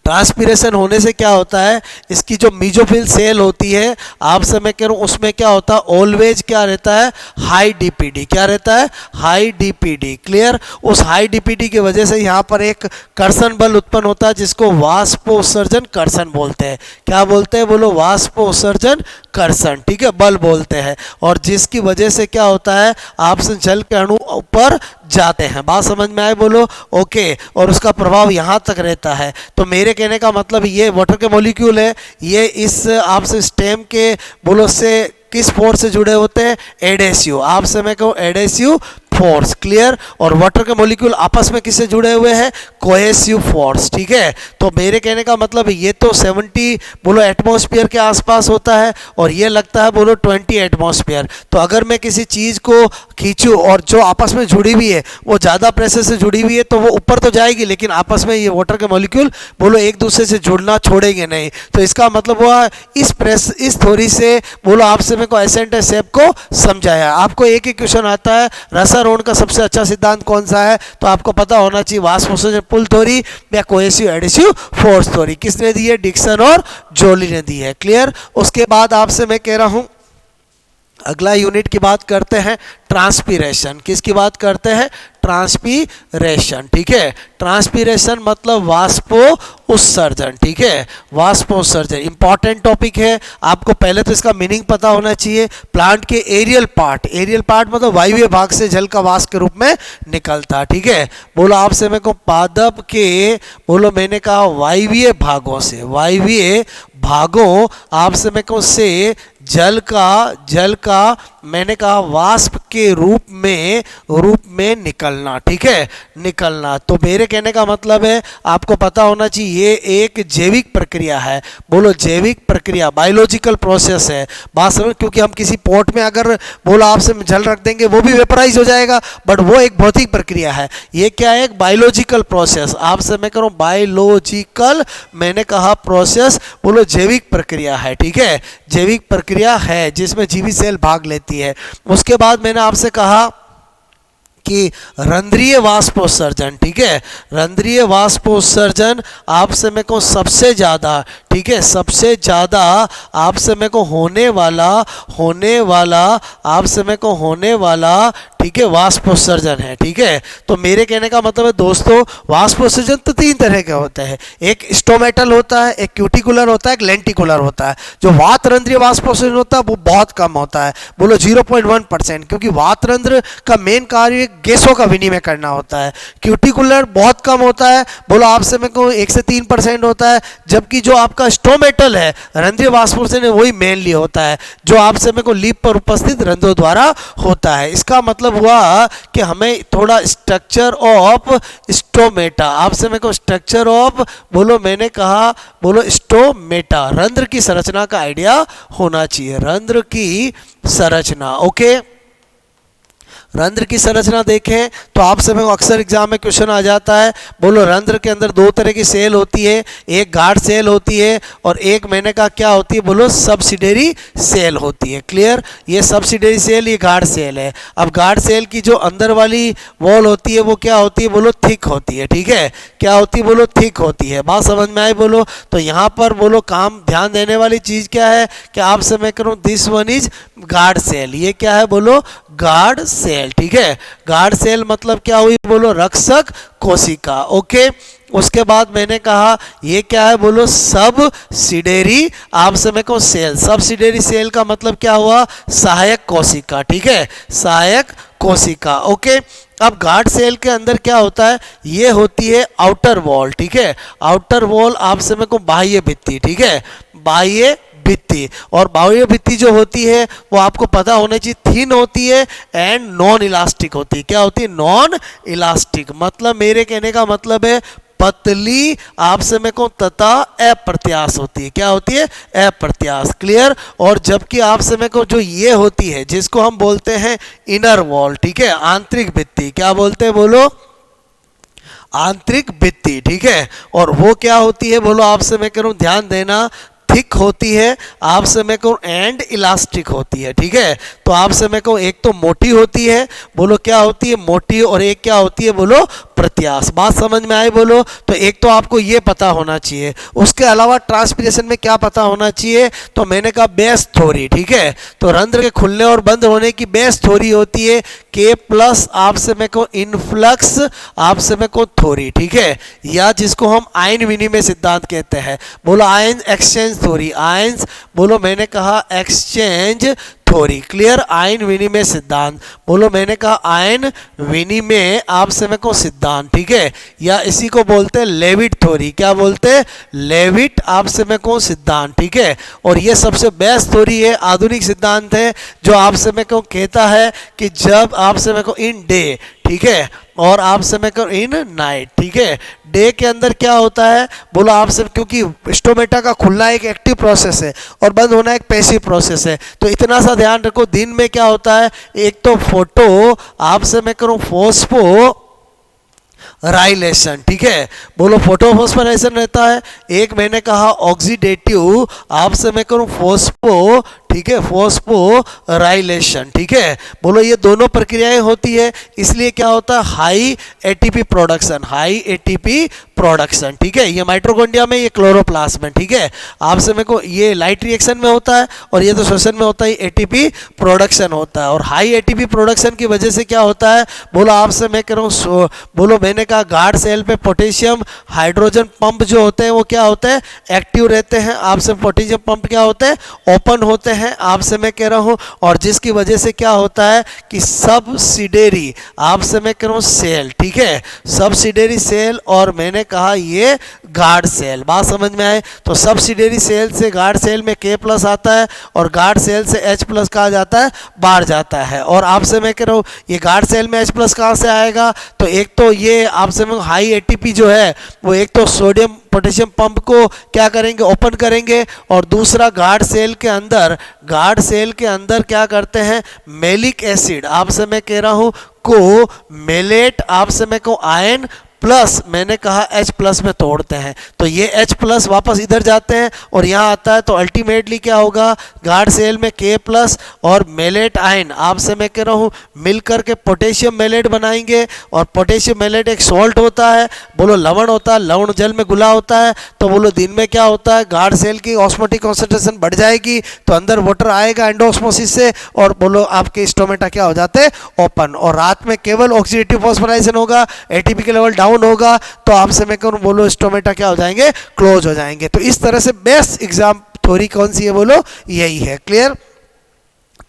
ट्रांसपिरेशन होने से क्या होता है, इसकी जो मीजोफिल सेल होती है, आपसे मैं कह रहा हूँ उसमें क्या होता है, ऑलवेज क्या रहता है, हाई डीपीडी, क्या रहता है, हाई डीपीडी, क्लियर। उस हाई डीपीडी की वजह से यहाँ पर एक कर्षण बल उत्पन्न होता है जिसको वाष्पोत्सर्जन कर्षण बोलते हैं। क्या बोलते हैं, बोलो वाष्पोत्सर्जन कर्षण, ठीक है, बल बोलते हैं। और जिसकी वजह से क्या होता है, आपसे जल के अणु ऊपर जाते हैं। बात समझ में आए, बोलो ओके। और उसका प्रभाव यहाँ तक रहता है। तो मेरे कहने का मतलब ये वाटर के मॉलिक्यूल है, ये इस आपसे स्टेम के बोलो से किस फोर्स से जुड़े होते हैं, एडेसिव, आपसे मैं कहूँ एडेसिव फोर्स, क्लियर। और वाटर के मॉलिक्यूल आपस में किससे जुड़े हुए हैं, कोहेसिव फोर्स, ठीक है। तो मेरे कहने का मतलब ये तो 70 बोलो एटमॉस्फेयर के आसपास होता है और ये लगता है बोलो 20 एटमॉस्फेयर। तो अगर मैं किसी चीज़ को खींचूं और जो आपस में जुड़ी हुई है वो ज़्यादा प्रेशर से जुड़ी हुई है तो वो ऊपर तो जाएगी, लेकिन आपस में ये वाटर के मॉलिक्यूल बोलो एक दूसरे से जुड़ना छोड़ेंगे नहीं। तो इसका मतलब हुआ इस थ्योरी से बोलो आपसे मेरे को एसेंट शेप को समझाया। आपको एक ही क्वेश्चन आता है, रसारोहण का सबसे अच्छा सिद्धांत कौन सा है, तो आपको पता होना चाहिए वाष्प उत्सर्जन पुल थ्योरी या कोहेसिव एडेसिव फोर्स थ्योरी। किसने दी है, डिक्सन और जोली ने दी है, क्लियर। उसके बाद आपसे मैं कह रहा हूं अगला यूनिट की बात करते हैं, ट्रांसपीरेशन। किसकी बात करते हैं, ट्रांसपीरेशन, ठीक है। ट्रांसपीरेशन मतलब वाष्पो उत्सर्जन, ठीक है, वाष्पोत्सर्जन इंपॉर्टेंट टॉपिक है। आपको पहले तो इसका मीनिंग पता होना चाहिए। प्लांट के एरियल पार्ट मतलब वायवीय भाग से जल का वाष्प के रूप में निकलता, ठीक है। बोलो आपसे मेरे को पादप के बोलो मैंने कहा वायवीय भागों से, वायवीय भागों आपसे मेरे को से जल का मैंने कहा वाष्प के रूप में निकलना, ठीक है, निकलना। तो मेरे कहने का मतलब है आपको पता होना चाहिए ये एक जैविक प्रक्रिया है। बोलो जैविक प्रक्रिया, बायोलॉजिकल प्रोसेस है। बात समझ, क्योंकि हम किसी पॉट में अगर बोलो आपसे जल रख देंगे वो भी वेपराइज हो जाएगा, बट वो एक भौतिक प्रक्रिया है। ये क्या है, एक बायोलॉजिकल प्रोसेस। आपसे मैं करूँ बायोलॉजिकल, मैंने कहा प्रोसेस, बोलो जैविक प्रक्रिया है, ठीक है, जैविक प्रक्रिया है जिसमें जीवित सेल भाग लेती है। उसके बाद मैंने आपसे कहा कि रंध्रीय वाष्पोत्सर्जन, ठीक है, रंध्रीय वाष्पोत्सर्जन आपसे मेरे को सबसे ज़्यादा, ठीक है, सबसे ज़्यादा आपसे मेरे को होने वाला आपसे मेरे को होने वाला, ठीक है, वाष्पोत्सर्जन है, ठीक है। तो मेरे कहने का मतलब है दोस्तों वाष्पोत्सर्जन तो 3 तरह के होते हैं, एक स्टोमेटल होता है, एक क्यूटिकुलर होता है, एक लेंटिकुलर होता है। जो वातरंध्रीय वाष्पोत्सर्जन होता है वो बहुत कम होता है, बोलो 0.1%, क्योंकि वातरंध्र का मेन कार्य गैसों का विनिमय करना होता है। क्यूटिकुलर बहुत कम होता है, बोलो आपसे मैं कहूँ 1 से 3% होता है। जबकि जो आपका स्टोमेटल है रंध्रीय वाष्पोत्सर्जन वही मेनली होता है, जो आपसे मैं को लीप पर उपस्थित रंध्रों द्वारा होता है। इसका मतलब हुआ कि हमें थोड़ा स्ट्रक्चर ऑफ स्टोमेटा, आपसे मेरे को स्ट्रक्चर ऑफ बोलो मैंने कहा बोलो स्टोमेटा, रंध्र की संरचना का आइडिया होना चाहिए, रंध्र की संरचना, ओके। रंध्र की संरचना देखें तो आपसे में अक्सर एग्जाम में क्वेश्चन आ जाता है, बोलो रंध्र के अंदर 2 तरह की सेल होती है, एक गार्ड सेल होती है और एक मैंने कहा क्या होती है, बोलो सब्सिडरी सेल होती है, क्लियर। ये सब्सिडरी सेल, ये गार्ड सेल है। अब गार्ड सेल की जो अंदर वाली वॉल होती है वो क्या होती है, बोलो थिक होती है, ठीक है, क्या होती है, बोलो थिक होती है। बात समझ में आई, बोलो। तो यहाँ पर बोलो काम ध्यान देने वाली चीज़ क्या है कि आपसे मैं करूँ this one is guard cell, ये क्या है, बोलो गार्ड सेल सेल, ठीक है। गार्ड सेल मतलब क्या हुई, बोलो रक्षक कोशिका, ओके। उसके बाद मैंने कहा ये क्या है, बोलो सबसिडियरी आप समय को सेल। सबसिडियरी सेल का मतलब क्या हुआ, सहायक कोशिका, ठीक है, सहायक कोशिका, ओके। अब गार्ड सेल के अंदर क्या होता है, ये होती है आउटर वॉल, ठीक है। आउटर वॉल आप समय को बाह्य भित्ति, ठीक है, बाह्य भित्ति। और बाह्य भित्ति जो होती है वो आपको पता होना चाहिए थिन होती है एंड नॉन इलास्टिक होती है। क्या होती है, नॉन इलास्टिक। मतलब मेरे कहने का मतलब है पतली आप समय को तथा अप्रत्याश होती है। क्या होती है, अप्रत्याश, क्लियर। और जबकि आप समय को जो ये होती है जिसको हम बोलते हैं इनर वॉल, ठीक है, आंतरिक भित्ति, क्या बोलते हैं, बोलो आंतरिक भित्ति, ठीक है। और वो क्या होती है, बोलो आपसे मैं करूं ध्यान देना, थिक होती है आप समय को एंड इलास्टिक होती है, ठीक है। तो आप समय को एक तो मोटी होती है, बोलो क्या होती है, मोटी, और एक क्या होती है, बोलो प्रत्याश। बात समझ में आई, बोलो। तो एक तो आपको ये पता होना चाहिए, उसके अलावा ट्रांसपीरेशन में क्या पता होना चाहिए, तो मैंने कहा बेस थ्योरी, ठीक है। तो रंध्र के खुलने और बंद होने की बेस थ्योरी होती है के प्लस आप समय को इनफ्लक्स आप समय को थ्योरी, ठीक है, या जिसको हम आयन विनिमय सिद्धांत कहते हैं। बोलो आयन एक्सचेंज थ्योरी, आयंस, बोलो मैंने कहा एक्सचेंज थ्योरी, क्लियर। आयन विनिमय सिद्धांत, बोलो मैंने कहा आयन विनिमय आप समय को सिद्धांत, ठीक है, या इसी को बोलते हैं लेविट थ्योरी। क्या बोलते हैं, लेविट आप समय को सिद्धांत, ठीक है। और ये सबसे बेस्ट थ्योरी है, आधुनिक सिद्धांत है, जो आप समय को कहता है कि जब आप समय को इन डे, ठीक है, और आप समय को इन नाइट, ठीक है। डे के अंदर क्या होता है, बोलो आप सब, क्योंकि स्टोमेटा का खुलना एक एक्टिव प्रोसेस है और बंद होना एक पैसिव प्रोसेस है, तो इतना सा ध्यान रखो। दिन में क्या होता है, एक तो फोटो आप समय करो फोस्फो राइलेशन, ठीक है, बोलो फोटोफॉस्फोराइलेशन रहता है। एक मैंने कहा ऑक्सीडेटिव आप समय करूं फोस्फो, ठीक है, फोस्फोराइलेशन, ठीक है। बोलो ये दोनों प्रक्रियाएं होती है, इसलिए क्या होता है, high ATP production, high ATP production, ठीक है। ये माइटोकॉन्ड्रिया में, ये क्लोरोप्लास्ट में, ठीक है। आप समय को ये लाइट रिएक्शन में होता है और ये तो श्वसन में होता है, एटीपी प्रोडक्शन होता है। और हाई एटीपी प्रोडक्शन की वजह से क्या होता है, बोलो आपसे मैं कह रहा हूँ, बोलो मैंने कहा गार्ड सेल पे पोटेशियम हाइड्रोजन पंप जो होते हैं वो क्या होते हैं, एक्टिव रहते हैं। आपसे पोटेशियम पंप क्या होते हैं, ओपन होते हैं, आपसे मैं कह रहा हूँ। और जिसकी वजह से क्या होता है कि सबसिडियरी आपसे मैं कह रहा हूँ सेल, ठीक है, सबसिडियरी सेल, और मैंने कहा ये गार्ड सेल। बात समझ में आए, तो सबसिडियरी सेल से गार्ड सेल में के प्लस आता है और गार्ड सेल से एच प्लस कहा जाता है, बाहर जाता है। और आपसे मैं कह रहा हूँ ये गार्ड सेल में एच प्लस कहाँ से आएगा, तो एक तो ये आपसे मैं हाई एटीपी जो है वो एक तो सोडियम पोटेशियम पंप को क्या करेंगे, ओपन करेंगे, और दूसरा गार्ड सेल के अंदर, गार्ड सेल के अंदर क्या करते हैं, मेलिक एसिड आपसे मैं कह रहा हूँ को मेलेट आपसे मैं को आयन प्लस मैंने कहा H प्लस में तोड़ते हैं, तो ये H प्लस वापस इधर जाते हैं और यहाँ आता है। तो अल्टीमेटली क्या होगा, गार्ड सेल में K प्लस और मेलेट आयन आपसे मैं कह रहा हूँ मिलकर के पोटेशियम मेलेट बनाएंगे। और पोटेशियम मेलेट एक सॉल्ट होता है, बोलो लवण होता है, लवण जल में घुला होता है। तो बोलो दिन में क्या होता है, गार्ड सेल की ऑस्मोटिक कॉन्सेंट्रेशन बढ़ जाएगी तो अंदर वाटर आएगा एंडोस्मोसिस से, और बोलो आपके स्टोमेटा क्या हो जाते हैं, ओपन। और रात में केवल ऑक्सीडेटिव फॉस्फोराइलेशन होगा, एटीपी के लेवल डाउन होगा, तो आपसे मैं कहूँ बोलो स्टोमेटा क्या हो जाएंगे, क्लोज हो जाएंगे। तो इस तरह से बेस्ट एग्जाम थ्योरी कौन सी है, बोलो यही है, क्लियर।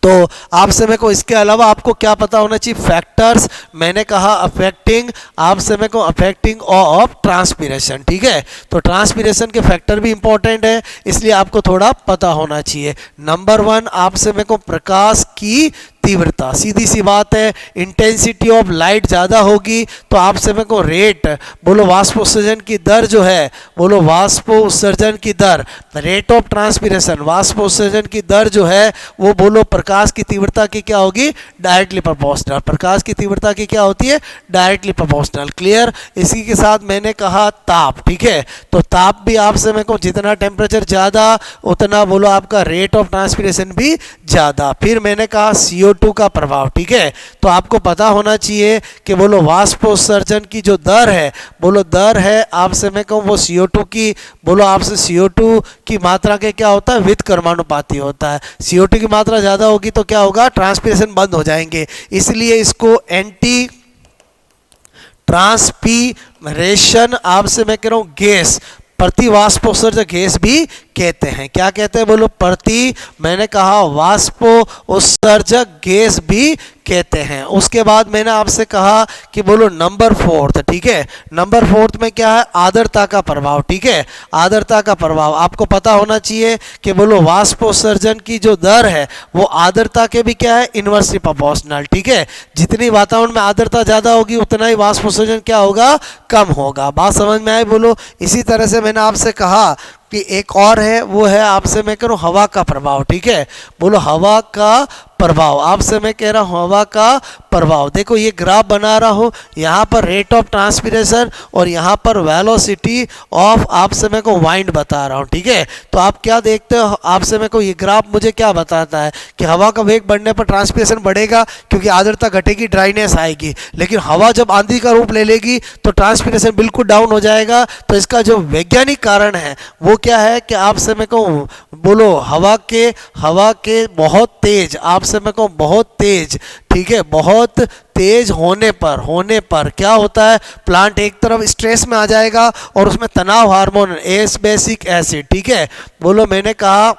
तो आपसे मेरे को इसके अलावा आपको क्या पता होना चाहिए, फैक्टर्स मैंने कहा अफेक्टिंग आपसे मेरे को अफेक्टिंग ऑफ ट्रांसपीरेशन, ठीक है। तो ट्रांसपीरेशन के फैक्टर भी इंपॉर्टेंट है, इसलिए आपको थोड़ा पता होना चाहिए। नंबर 1 आपसे मेरे को प्रकाश की तीव्रता, सीधी सी बात है, इंटेंसिटी ऑफ लाइट ज़्यादा होगी तो आपसे मेरे को रेट, बोलो वाष्प उत्सर्जन की दर जो है, बोलो वाष्प उत्सर्जन की दर, रेट ऑफ ट्रांसपीरेशन, वाष्प उत्सर्जन की दर जो है वो बोलो प्रकाश की तीव्रता की क्या होगी, डायरेक्टली प्रोपोर्शनल। प्रकाश की तीव्रता की क्या होती है, डायरेक्टली प्रोपोर्शनल, क्लियर। इसी के साथ मैंने कहा ताप, ठीक है। तो ताप भी आपसे मेरे को जितना टेम्परेचर ज़्यादा उतना बोलो आपका रेट ऑफ ट्रांसपीरेशन भी ज़्यादा। फिर मैंने कहा CO2 CO2 का प्रभाव, ठीक है। तो आपको पता होना चाहिए कि बोलो वाष्पोत्सर्जन की जो दर है, बोलो दर है आपसे मैं कहूँ वो CO2 की, बोलो आपसे CO2 की मात्रा के क्या होता है, विद कर्मानुपाती होता है। CO2 की मात्रा ज़्यादा होगी तो क्या होगा, ट्रांसपिरेशन बंद हो जाएंगे, इसलिए इसको एंटी ट्रांसपीरेशन आपसे मैं कह रहा हूँ गैस, प्रतिवाष्पोत्सर्जक गैस भी कहते हैं। क्या कहते हैं, बोलो प्रति, मैंने कहा वाष्पोत्सर्जक गैस भी कहते हैं। उसके बाद मैंने आपसे कहा कि बोलो नंबर फोर्थ, ठीक है। नंबर फोर्थ में क्या है, आर्द्रता का प्रभाव, ठीक है। आर्द्रता का प्रभाव आपको पता होना चाहिए कि बोलो वाष्पोत्सर्जन की जो दर है वो आर्द्रता के भी क्या है, इनवर्सली प्रोपोर्शनल, ठीक है। जितनी वातावरण में आर्द्रता ज़्यादा होगी उतना ही वाष्पोत्सर्जन क्या होगा, कम होगा। बात समझ में आई, बोलो। इसी तरह से मैंने आपसे कहा कि एक और है, वो है आपसे मैं कह रहा हूँ हवा का प्रभाव, ठीक है। बोलो हवा का प्रभाव, आपसे मैं कह रहा हूँ हवा का प्रभाव। देखो ये ग्राफ बना रहा हूँ, यहाँ पर रेट ऑफ ट्रांसपिरेशन और यहाँ पर वेलोसिटी ऑफ आपसे मैं को वाइंड बता रहा हूँ, ठीक है। तो आप क्या देखते हो, आपसे मैं को ये ग्राफ मुझे क्या बताता है कि हवा का वेग बढ़ने पर ट्रांसपिरेशन बढ़ेगा क्योंकि आर्द्रता घटेगी, ड्राइनेस आएगी। लेकिन हवा जब आंधी का रूप ले लेगी तो ट्रांसपिरेशन बिल्कुल डाउन हो जाएगा। तो इसका जो वैज्ञानिक कारण है वो क्या है कि आपसे मैं कहूँ बोलो हवा के बहुत तेज, आपसे मैं कहूँ बहुत तेज, ठीक है, बहुत तेज होने पर क्या होता है, प्लांट एक तरफ स्ट्रेस में आ जाएगा और उसमें तनाव हार्मोन एस बेसिक एसिड, ठीक है। बोलो मैंने कहा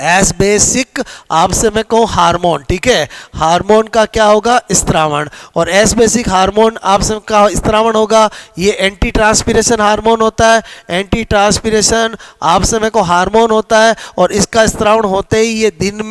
एस बेसिक आपसे मैं कहूँ हार्मोन, ठीक है। हार्मोन का क्या होगा, स्त्रावण, और एस बेसिक हार्मोन आपसे का स्त्रावण होगा, ये एंटी ट्रांसपिरेशन हार्मोन होता है। एंटी ट्रांसपिरेशन आपसे मैं को हार्मोन होता है और इसका स्त्रावण होते ही ये दिन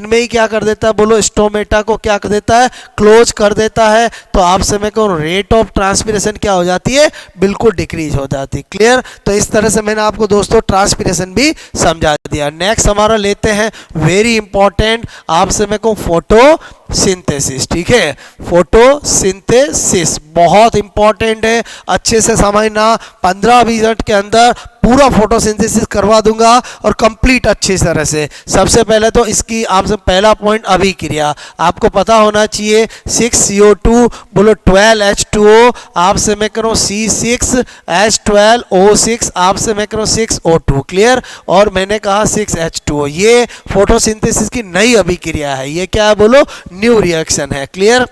में ही क्या कर देता है, बोलो स्टोमेटा को क्या कर देता है, क्लोज कर देता है। तो आपसे मैं कहूँ रेट ऑफ ट्रांसपिरेशन क्या हो जाती है, बिल्कुल डिक्रीज हो जाती है। क्लियर। तो इस तरह से मैंने आपको दोस्तों ट्रांसपिरेशन भी समझा दिया। नेक्स्ट हमारा लेते हैं वेरी इंपॉर्टेंट आपसे मैं कहूँ फोटोसिंथेसिस, ठीक है। फोटोसिंथेसिस बहुत इंपॉर्टेंट है, अच्छे से समझना। 15-20 मिनट के अंदर पूरा फोटोसिंथेसिस करवा दूंगा और कंप्लीट अच्छी तरह से। सबसे पहले तो इसकी आपसे पहला पॉइंट अभिक्रिया आपको पता होना चाहिए, 6CO2 बोलो 12H2O, आपसे मैं करूँ C6H12O6, आपसे मैं करूँ 6O2, क्लियर। और मैंने कहा 6H2O, ये फोटोसिंथेसिस की नई अभिक्रिया है। ये क्या है, बोलो न्यू रिएक्शन है, क्लियर।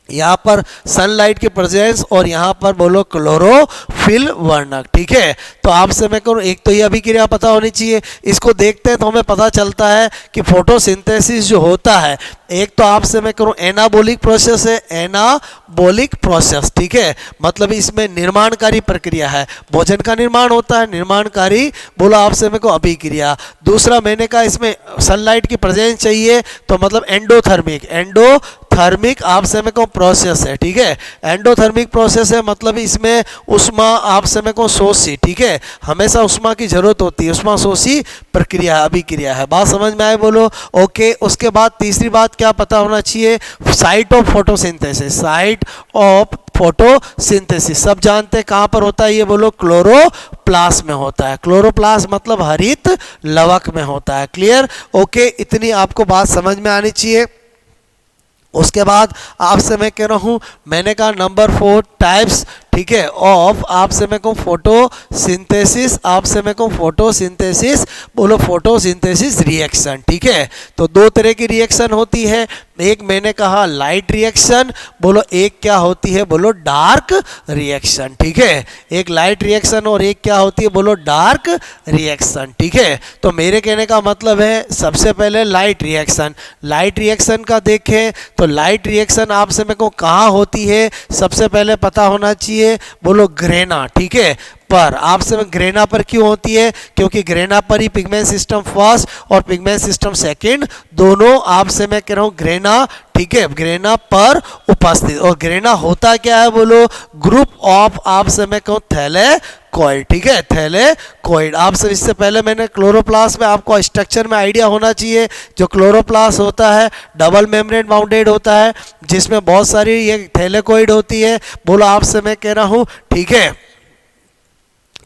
यहाँ पर सनलाइट की प्रेजेंस और यहाँ पर बोलो क्लोरोफिल वर्णक, ठीक है। तो आपसे मैं कहूँ एक तो ये अभिक्रिया पता होनी चाहिए। इसको देखते हैं तो हमें पता चलता है कि फोटोसिंथेसिस जो होता है, एक तो आपसे मैं करूँ एनाबोलिक प्रोसेस है, एनाबोलिक प्रोसेस, ठीक है। मतलब इसमें निर्माणकारी प्रक्रिया है, भोजन का निर्माण होता है, निर्माणकारी बोला आपसे मैं को अभिक्रिया। दूसरा मैंने कहा इसमें सनलाइट की प्रेजेंस चाहिए, तो मतलब एंडोथर्मिक आपसे मैं कहूँ प्रोसेस है, ठीक है। एंडोथर्मिक प्रोसेस है, मतलब इसमें उष्मा आपसे मैं कहूँ शोषी, ठीक है। हमेशा उष्मा की जरूरत होती है, उष्मा शोषी प्रक्रिया अभिक्रिया है। बात समझ में आए, बोलो ओके। उसके बाद तीसरी बात क्या पता होना चाहिए, site of photosynthesis. Site of photosynthesis सब जानते हैं कहाँ पर होता है, ये बोलो क्लोरोप्लास्ट में होता है। क्लोरोप्लास्ट मतलब हरित लवक में होता है, क्लियर। ओके, इतनी आपको बात समझ में आनी चाहिए। उसके बाद आपसे मैं कह रहा हूँ, मैंने कहा नंबर 4 टाइप्स, ठीक है, ऑफ आपसे मैं कहूँ फोटोसिंथेसिस, आपसे मैं कहूँ फोटोसिंथेसिस बोलो फोटोसिंथेसिस रिएक्शन, ठीक है। तो दो तरह की रिएक्शन होती है, एक मैंने कहा लाइट रिएक्शन, बोलो एक क्या होती है, बोलो डार्क रिएक्शन, ठीक है। एक लाइट रिएक्शन और एक क्या होती है, बोलो डार्क रिएक्शन, ठीक है। तो मेरे कहने का मतलब है सबसे पहले लाइट रिएक्शन। लाइट रिएक्शन का देखें तो लाइट रिएक्शन आपसे मैं कहूँ कहाँ होती है, सबसे पहले पता होना चाहिए, बोलो ग्रेना, ठीक है। पर आपसे ग्रेना पर क्यों होती है, क्योंकि ग्रेना पर ही पिगमेंट सिस्टम फर्स्ट और पिगमेंट सिस्टम सेकंड दोनों आपसे मैं कह रहा हूँ ग्रेना, ठीक है, ग्रेना पर उपस्थित। और ग्रेना होता क्या है, बोलो ग्रुप ऑफ आपसे मैं कहूँ थैलेकोइड, ठीक है, थैलेकोइड। आपसे इससे पहले मैंने क्लोरोप्लास्ट में आपको स्ट्रक्चर में आइडिया होना चाहिए। जो क्लोरोप्लास्ट होता है डबल मेम्ब्रेन बाउंडेड होता है, जिसमें बहुत सारी ये थैलेकोइड होती है, बोलो आपसे मैं कह रहा हूँ, ठीक है।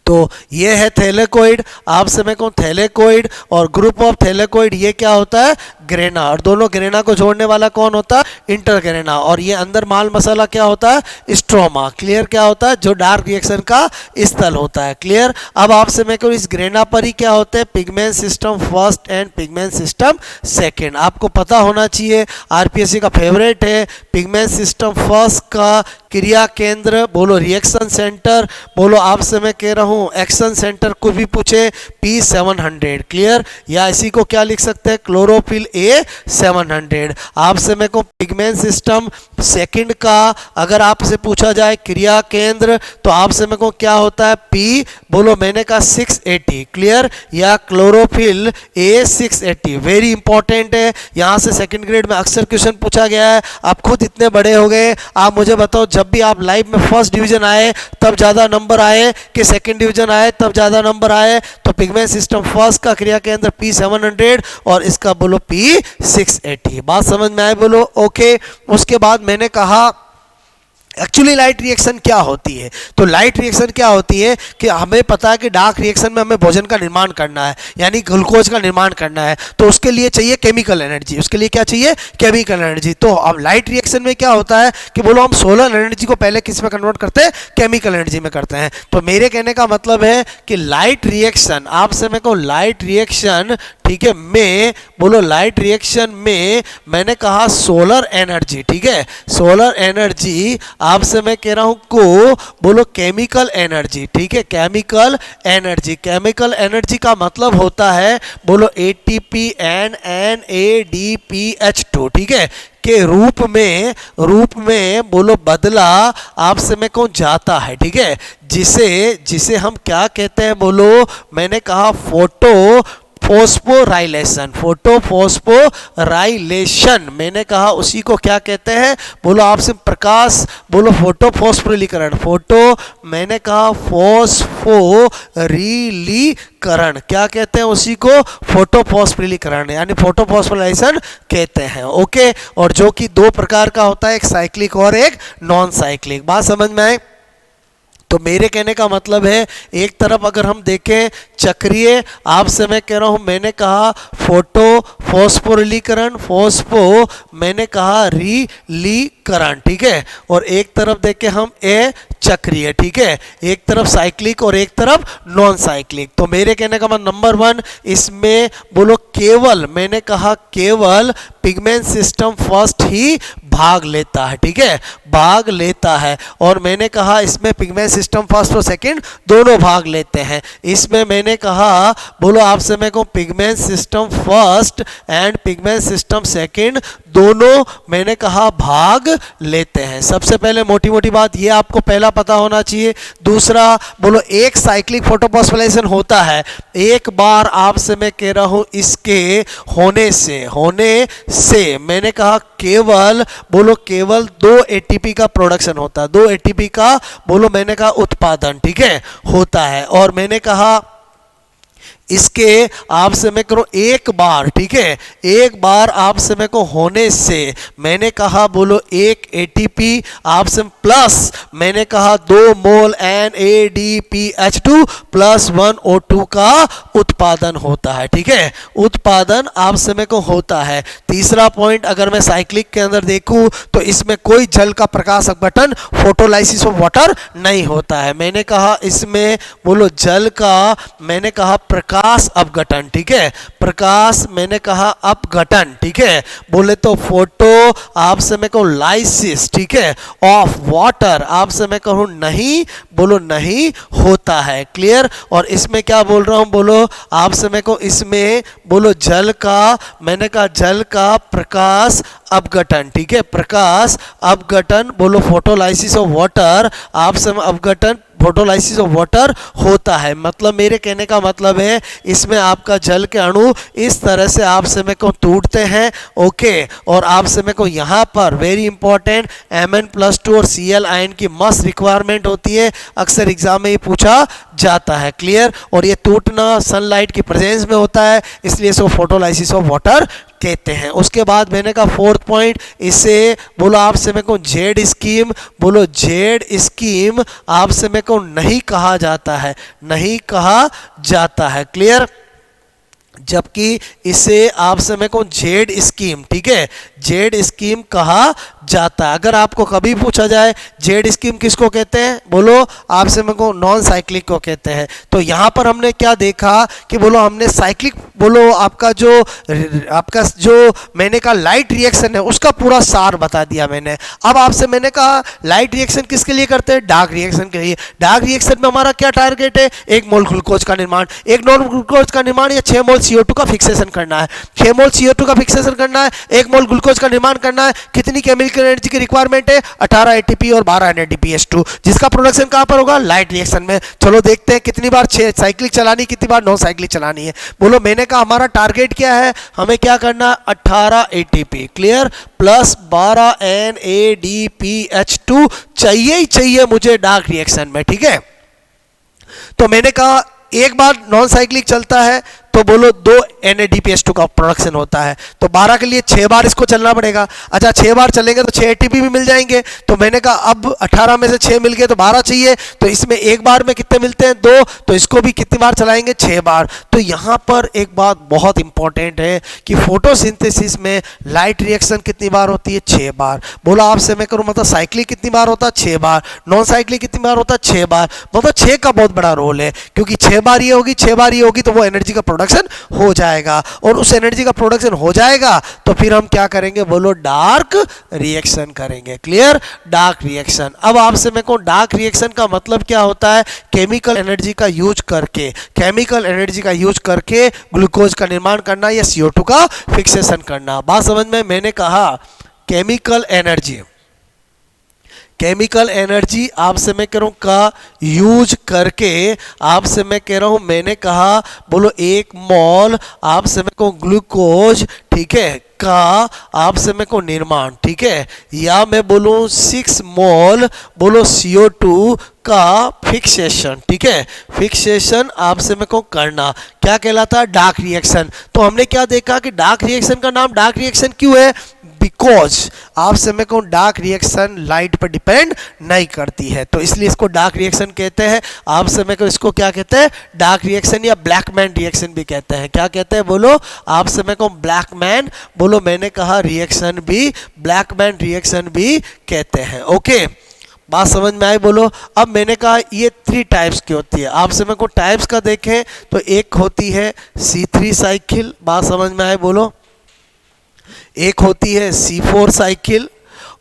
तो ये है थैलेकोइड, आपसे मैं कहूँ थैलेकोइड, और ग्रुप ऑफ थैलेकोइड ये क्या होता है, ग्रेना, और दोनों ग्रेना को जोड़ने वाला कौन होता है? इंटरग्रेना। और ये अंदर माल मसाला क्या होता है? स्ट्रोमा। क्लियर? क्या होता है? जो डार्क रिएक्शन का स्थल होता है। क्लियर? अब आपसे मैं कहूँ इस ग्रेना पर ही क्या होते हैं? Pigment system first and pigment system second. आपको पता होना चाहिए, आरपीएससी का फेवरेट है पिगमेंट सिस्टम फर्स्ट का क्रिया केंद्र, बोलो रिएक्शन सेंटर, बोलो आपसे मैं कह रहा हूँ एक्शन सेंटर को भी पूछे P700। क्लियर? या इसी को क्या लिख सकते हैं? Chlorophyll A700। आपसे मैं को पिगमेंट सिस्टम सेकंड का अगर आपसे पूछा जाए क्रिया केंद्र तो आपसे मैं को क्या होता है? P, बोलो मैंने कहा 680। क्लियर? या क्लोरोफिल A680। वेरी इंपॉर्टेंट है, यहाँ से सेकंड ग्रेड में अक्सर क्वेश्चन पूछा गया है। आप खुद इतने बड़े हो गए, आप मुझे बताओ जब भी आप लाइफ में फर्स्ट डिवीजन आए तब ज़्यादा नंबर आए कि सेकंड डिवीजन आए तब ज़्यादा नंबर आए? तो पिगमेंट सिस्टम फर्स्ट का क्रिया केंद्र P700 और इसका बोलो P680। बात समझ में आए? बोलो ओके। उसके बाद मैंने कहा एक्चुअली लाइट रिएक्शन क्या होती है? तो लाइट रिएक्शन क्या होती है कि हमें पता है कि डार्क रिएक्शन में हमें भोजन का निर्माण करना है, यानी ग्लूकोज का निर्माण करना है, तो उसके लिए चाहिए केमिकल एनर्जी। उसके लिए क्या चाहिए? Chemical energy. तो अब लाइट रिएक्शन में क्या होता है कि बोलो हम सोलर एनर्जी को पहले किस में कन्वर्ट करते हैं? केमिकल एनर्जी में करते हैं। तो मेरे कहने का मतलब है कि लाइट रिएक्शन, आपसे मैं कहूँ लाइट रिएक्शन, ठीक है, में बोलो लाइट रिएक्शन में मैंने कहा सोलर एनर्जी, ठीक है, सोलर एनर्जी आपसे मैं कह रहा हूं को बोलो केमिकल एनर्जी, ठीक है, केमिकल एनर्जी। केमिकल एनर्जी का मतलब होता है बोलो एटीपी एंड NADPH2, ठीक है, के रूप में बोलो बदला आपसे मैं कहूँ जाता है, ठीक है, जिसे हम क्या कहते हैं? बोलो मैंने कहा फोटोफॉस्फोराइलेशन, मैंने कहा उसी को क्या कहते हैं? बोलो आपसे प्रकाश, बोलो फोटोफॉस्फोरिलीकरण, मैंने कहा फॉस्फोरिलीकरण, क्या कहते हैं उसी को? फोटोफॉस्फोरिलीकरण, यानी फोटोफॉस्फोराइलेशन कहते हैं। ओके, और जो कि दो प्रकार का होता है, एक साइक्लिक और एक नॉन साइक्लिक। बात समझ में आए? तो मेरे कहने का मतलब है एक तरफ अगर हम देखें चक्रीय, आपसे मैं कह रहा हूं मैंने कहा फोटोफॉस्फोरिलीकरण, मैंने कहा रीलीकरण, ठीक है, और एक तरफ देखें हम चक्रीय, ठीक है, एक तरफ साइक्लिक और एक तरफ नॉन साइक्लिक। तो मेरे कहने का मतलब नंबर 1 इसमें बोलो केवल, मैंने कहा केवल पिगमेंट सिस्टम फर्स्ट ही भाग लेता है, ठीक है, भाग लेता है। और मैंने कहा इसमें पिगमेंट सिस्टम फर्स्ट और सेकंड दोनों भाग लेते हैं। इसमें मैंने कहा बोलो आपसे मैं कहूँ pigment system first and pigment system second दोनों मैंने कहा भाग लेते हैं। सबसे पहले मोटी मोटी बात ये आपको पहला पता होना चाहिए। दूसरा बोलो एक साइक्लिक फोटोफॉस्फोराइलेशन होता है, एक बार आपसे मैं कह रहा हूं इसके होने से मैंने कहा केवल बोलो केवल 2 ATP का प्रोडक्शन होता है, 2 ATP का बोलो मैंने कहा उत्पादन, ठीक है, होता है। और मैंने कहा इसके आपसे मैं करूं एक बार, ठीक है, एक बार आपसे मैं को होने से मैंने कहा बोलो 1 ATP आपसे प्लस मैंने कहा 2 मोल NADPH2 प्लस 1 O2 का उत्पादन होता है, ठीक है, उत्पादन आपसे मैं को होता है। तीसरा पॉइंट अगर मैं साइक्लिक के अंदर देखूं तो इसमें कोई जल का प्रकाश अपघटन फोटोलाइसिस ऑफ वाटर नहीं होता है। मैंने कहा इसमें बोलो जल का मैंने कहा प्रकाश अपघटन, ठीक है, प्रकाश मैंने कहा अपघटन, ठीक है, बोले तो फोटो आपसे मैं कहूं लाइसिस, ठीक है, ऑफ वाटर आपसे मैं कहूं नहीं बोलो नहीं होता है। क्लियर? और इसमें क्या बोल रहा हूं बोलो आपसे मैं को इसमें बोलो जल का मैंने कहा जल का प्रकाश अपघटन, ठीक है, प्रकाश अपघटन बोलो फोटोलाइसिस ऑफ वाटर आपसे अपघटन फोटोलाइसिस ऑफ वाटर होता है। मतलब मेरे कहने का मतलब है इसमें आपका जल के अणु इस तरह से आपसे में को टूटते हैं, ओके, और आपसे में को यहाँ पर वेरी इंपॉर्टेंट Mn+2 और Cl आयन की मस्ट रिक्वायरमेंट होती है, अक्सर एग्जाम में ये पूछा जाता है। क्लियर? और ये टूटना सनलाइट की प्रेजेंस में होता है, इसलिए इसको फोटोलाइसिस ऑफ वाटर कहते हैं। उसके बाद मैंने कहा फोर्थ पॉइंट इसे बोलो आपसे मैं को जेड स्कीम बोलो जेड स्कीम आपसे मैं को नहीं कहा जाता है, नहीं कहा जाता है। क्लियर? जबकि इसे आपसे मेरे को जेड स्कीम, ठीक है, जेड स्कीम कहा जाता है। अगर आपको कभी पूछा जाए जेड स्कीम किसको कहते हैं, बोलो आपसे मेरे को नॉन साइक्लिक को कहते हैं। तो यहाँ पर हमने क्या देखा कि बोलो हमने साइक्लिक, बोलो आपका जो मैंने कहा लाइट रिएक्शन है उसका पूरा सार बता दिया मैंने। अब आपसे मैंने कहा लाइट रिएक्शन किसके लिए करते हैं, डार्क रिएक्शन के लिए। डार्क रिएक्शन में हमारा क्या टारगेट है, 1 मोल ग्लूकोज का निर्माण, 1 मोल ग्लूकोज का निर्माण या 6 मोल CO2 का फिक्सेशन करना है। 6 मोल CO2 का फिक्सेशन करना है, 1 मोल ग्लूकोज का निर्माण करना है। कितनी केमिकल एनर्जी की रिक्वायरमेंट है, 18 ATP और 12 NADPH2, जिसका प्रोडक्शन कहां पर होगा, लाइट रिएक्शन में। चलो देखते हैं कितनी बार साइक्लिक चलानी, कितनी बार नॉन साइक्लिक चलानी है। बोलो मैंने कहा हमारा टारगेट क्या है, हमें क्या करना, 18 ATP क्लियर प्लस 12 NADPH2 चाहिए ही चाहिए मुझे डार्क रिएक्शन में, ठीक है। तो मैंने कहा एक बार नॉन साइक्लिक चलता है तो बोलो 2 NADPH2 का प्रोडक्शन होता है, तो 12 के लिए 6 बार इसको चलना पड़ेगा। अच्छा 6 बार चलेंगे तो 6 ATP भी मिल जाएंगे। तो मैंने कहा अब 18 में से 6 मिल गए तो 12 चाहिए, तो इसमें एक बार में कितने मिलते हैं, 2, तो इसको भी कितनी बार चलाएंगे, 6 बार। तो यहाँ पर एक बात बहुत इंपॉर्टेंट है कि फोटोसिंथेसिस में लाइट रिएक्शन कितनी बार होती है, 6 बार। बोला आपसे मैं करूँ मतलब साइक्लिक कितनी बार होता है, 6 बार। नॉन साइक्लिक कितनी बार होता है, 6 बार। मतलब 6 का बहुत बड़ा रोल है, क्योंकि 6 बार ये होगी, 6 बार ये होगी तो वो एनर्जी का प्रोडक्शन हो जाएगा, और उस एनर्जी का प्रोडक्शन हो जाएगा तो फिर हम क्या करेंगे, बोलो डार्क रिएक्शन करेंगे। Clear, dark reaction. अब आपसे मैं कहूँ डार्क रिएक्शन का मतलब क्या होता है, केमिकल एनर्जी का यूज करके, केमिकल एनर्जी का यूज करके ग्लूकोज का निर्माण करना या CO2 का फिक्सेशन करना। बात समझ में, मैंने कहा केमिकल एनर्जी, केमिकल एनर्जी आपसे मैं कह रहा हूँ का यूज करके, आपसे मैं कह रहा हूँ, मैंने कहा बोलो 1 मोल आपसे मैं कहूँ ग्लूकोज, ठीक है, का आपसे मैं को निर्माण, ठीक है, या मैं बोलूँ 6 मोल बोलो CO2 का फिक्सेशन, ठीक है, फिक्सेशन आपसे मैं को करना, क्या कहलाता है, डार्क रिएक्शन। तो हमने क्या देखा कि डार्क रिएक्शन का नाम डार्क रिएक्शन क्यों है, बिकॉज आपसे मैं कहूँ डार्क रिएक्शन लाइट पर डिपेंड नहीं करती है, तो इसलिए इसको डार्क रिएक्शन कहते हैं। आपसे मैं कहूँ इसको क्या कहते हैं, डार्क रिएक्शन या ब्लैकमैन रिएक्शन भी कहते हैं। क्या कहते हैं, बोलो आपसे मैं कहूँ ब्लैकमैन, बोलो मैंने कहा रिएक्शन भी, ब्लैकमैन रिएक्शन भी कहते हैं। ओके, बात समझ में आई, बोलो। अब मैंने कहा ये 3 टाइप्स की होती है, आपसे मैं को टाइप्स का देखें तो एक होती है C3 साइकिल, बात समझ में आए, बोलो। एक होती है C4 साइकिल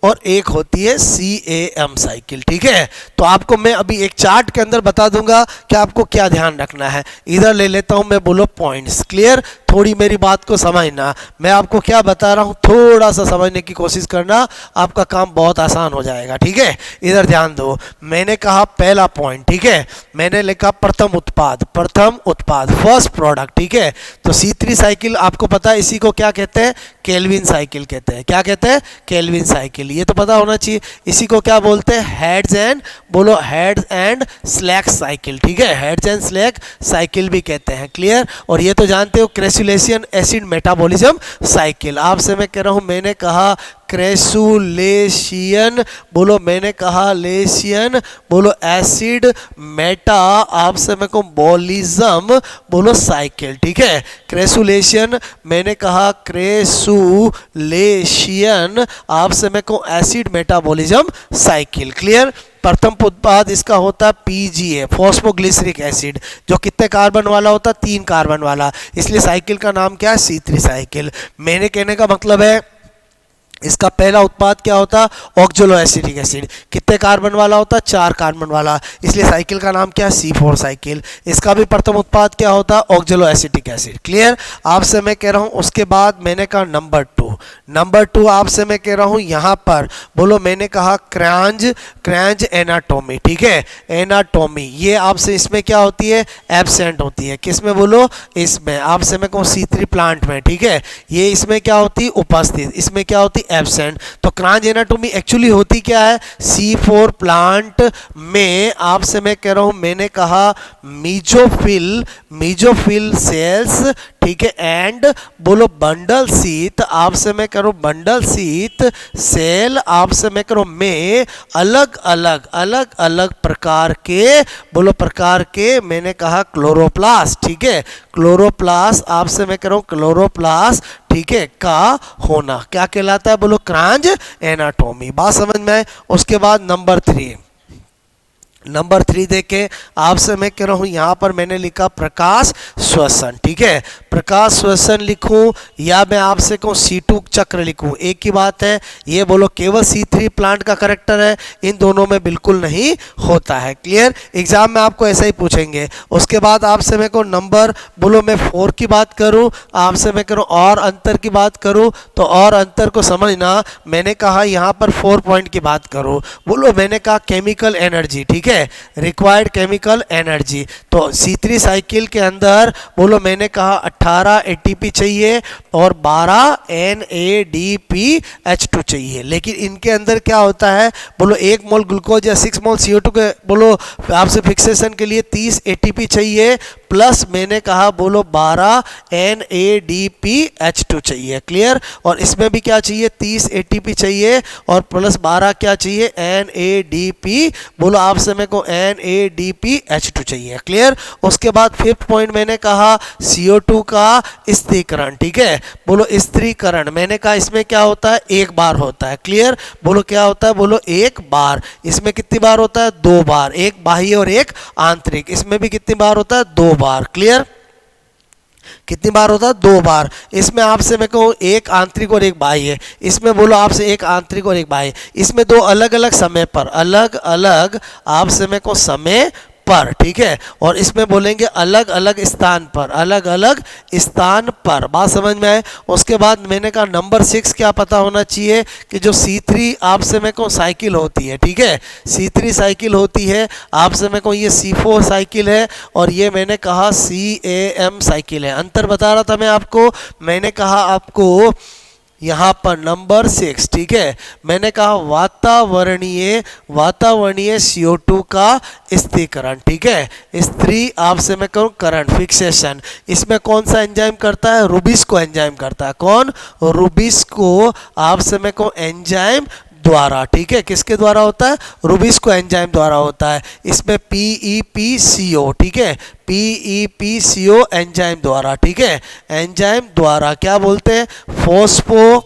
और एक होती है CAM साइकिल, ठीक है। तो आपको मैं अभी एक चार्ट के अंदर बता दूंगा कि आपको क्या ध्यान रखना है। इधर ले लेता हूं मैं, बोलो पॉइंट्स। क्लियर, थोड़ी मेरी बात को समझना, मैं आपको क्या बता रहा हूं थोड़ा सा समझने की कोशिश करना, आपका काम बहुत आसान हो जाएगा, ठीक है। इधर ध्यान दो, मैंने कहा पहला पॉइंट, ठीक है, मैंने लिखा प्रथम उत्पाद, प्रथम उत्पाद, फर्स्ट प्रोडक्ट, ठीक है। तो C3 साइकिल आपको पता है, इसी को क्या कहते हैं, केल्विन साइकिल कहते हैं। क्या कहते हैं, केल्विन साइकिल, ये तो पता होना चाहिए। इसी को क्या बोलते हैं, हेड्स एंड, बोलो हेड्स एंड स्लैक साइकिल, ठीक है, हेड्स एंड स्लैक साइकिल भी कहते हैं। क्लियर, और ये तो जानते हो क्रेसुलेशियन एसिड मेटाबॉलिज्म साइकिल। आपसे मैं कह रहा हूं, मैंने कहा क्रेसुलेशियन, बोलो मैंने कहा लेशियन, बोलो एसिड मेटा आपसे मैं कहूँ बॉलिज्म, बोलो साइकिल, ठीक है। क्रेसुलेशियन मैंने कहा क्रेसुलेशियन आपसे मैं कहूँ एसिड मेटाबॉलिज्म साइकिल। क्लियर, प्रथम उत्पाद इसका होता है PGA, फॉस्फोग्लिसरिक एसिड, जो कितने कार्बन वाला होता है, 3 कार्बन वाला, इसलिए साइकिल का नाम क्या है, C3 साइकिल। मैंने कहने का मतलब है इसका पहला उत्पाद क्या होता, ऑक्जेलो एसिटिक एसिड, कितने कार्बन वाला होता, 4 कार्बन वाला, इसलिए साइकिल का नाम क्या है, C4 साइकिल। इसका भी प्रथम उत्पाद क्या होता, ऑक्जेलो एसिटिक एसिड। क्लियर, आपसे मैं कह रहा हूं, उसके बाद मैंने कहा नंबर 2, नंबर 2 आपसे मैं कह रहा हूं यहां पर, बोलो मैंने कहा क्रैंज एनाटोमी, ठीक है, एनाटोमी, ये आपसे इसमें क्या होती है, एब्सेंट होती है, किसमें, बोलो इसमें, आपसे मैं कहूँ C3 प्लांट में, ठीक है, ये इसमें क्या होती है, उपस्थित, इसमें क्या होती एब्सेंट। तो क्रांज एनाटोमी एक्चुअली होती क्या है? C4 प्लांट में आपसे मैं कह रहा हूं, मैंने कहा मीजोफिल सेल्स, ठीक है, एंड बोलो बंडल शीथ, आपसे मैं करूं बंडल शीथ सेल, आपसे मैं करूं में अलग अलग प्रकार के, बोलो प्रकार के, मैंने कहा क्लोरोप्लास्ट, ठीक है, क्लोरोप्लास्ट, आपसे मैं कह रहा हूं क्लोरोप्लास्ट, ठीक है, का होना क्या कहलाता है? बोलो क्रांज एनाटोमी। बात समझ में आए? उसके बाद नंबर 3 देखें, आपसे मैं कह रहा हूं, यहां पर मैंने लिखा प्रकाश श्वसन, ठीक है, प्रकाश श्वसन लिखूं या मैं आपसे कहूं C2 चक्र लिखूं, एक ही बात है। ये बोलो केवल C3 प्लांट का करेक्टर है, इन दोनों में बिल्कुल नहीं होता है। क्लियर? एग्जाम में आपको ऐसा ही पूछेंगे। उसके बाद आपसे मैं कहूं नंबर, बोलो मैं 4 की बात करूं, आपसे मैं करूं और अंतर की बात करूं, तो और अंतर को समझना, मैंने कहा यहां पर 4 पॉइंट की बात करूं, बोलो मैंने कहा केमिकल एनर्जी, ठीक है, रिक्वायर्ड केमिकल एनर्जी। तो C3 साइकिल के अंदर बोलो मैंने कहा 18 ATP चाहिए और 12 NADPH2 चाहिए, लेकिन इनके अंदर क्या होता है? बोलो 1 मोल ग्लूकोज या 6 मोल CO2 के बोलो आपसे फिक्सेशन के लिए 30 ATP चाहिए, प्लस मैंने कहा बोलो 12 NADPH2 चाहिए। क्लियर? और इसमें भी क्या चाहिए? 30 ATP चाहिए और प्लस 12 क्या चाहिए? NADP, बोलो आपसे मेरे को NADPH2 चाहिए। क्लियर? उसके बाद 5th पॉइंट मैंने कहा CO2 का स्थिरीकरण, ठीक है, बोलो स्थिरीकरण, मैंने कहा इसमें क्या होता है? एक बार होता है। क्लियर? बोलो क्या होता है? बोलो एक बार। इसमें कितनी बार होता है? 2 बार, एक बाह्य और एक आंतरिक। इसमें भी कितनी बार होता है? 2 बार। क्लियर? कितनी बार होता है? 2 बार। इसमें आपसे मैं कहूँ एक आंतरिक और एक बाह्य, इसमें बोलो आपसे एक आंतरिक और एक बाह्य, इसमें 2 अलग अलग समय पर, अलग अलग आपसे मैं कहूँ समय पर, ठीक है, और इसमें बोलेंगे अलग अलग स्थान पर, अलग अलग स्थान पर। बात समझ में आए? उसके बाद मैंने कहा नंबर 6 क्या पता होना चाहिए कि जो C3 आपसे मैं कहूँ साइकिल होती है, ठीक है, C3 साइकिल होती है, आपसे मैं कहूँ ये C4 साइकिल है और ये मैंने कहा CAM साइकिल है। अंतर बता रहा था मैं आपको, मैंने कहा आपको यहाँ पर नंबर 6, ठीक है, मैंने कहा वातावरणीय CO2 का स्थिरीकरण, ठीक है, स्त्री आपसे मैं कहूँ करंट फिक्सेशन, इसमें कौन सा एंजाइम करता है? रुबिस्को एंजाइम करता है। कौन? रुबिस्को आपसे मैं कहूँ एंजाइम द्वारा, ठीक है, किसके द्वारा होता है? रुबिस्को एंजाइम द्वारा होता है। इसमें PEPCO, ठीक है, PEPCO एंजाइम द्वारा, ठीक है, एंजाइम द्वारा क्या बोलते हैं? फोस्फो,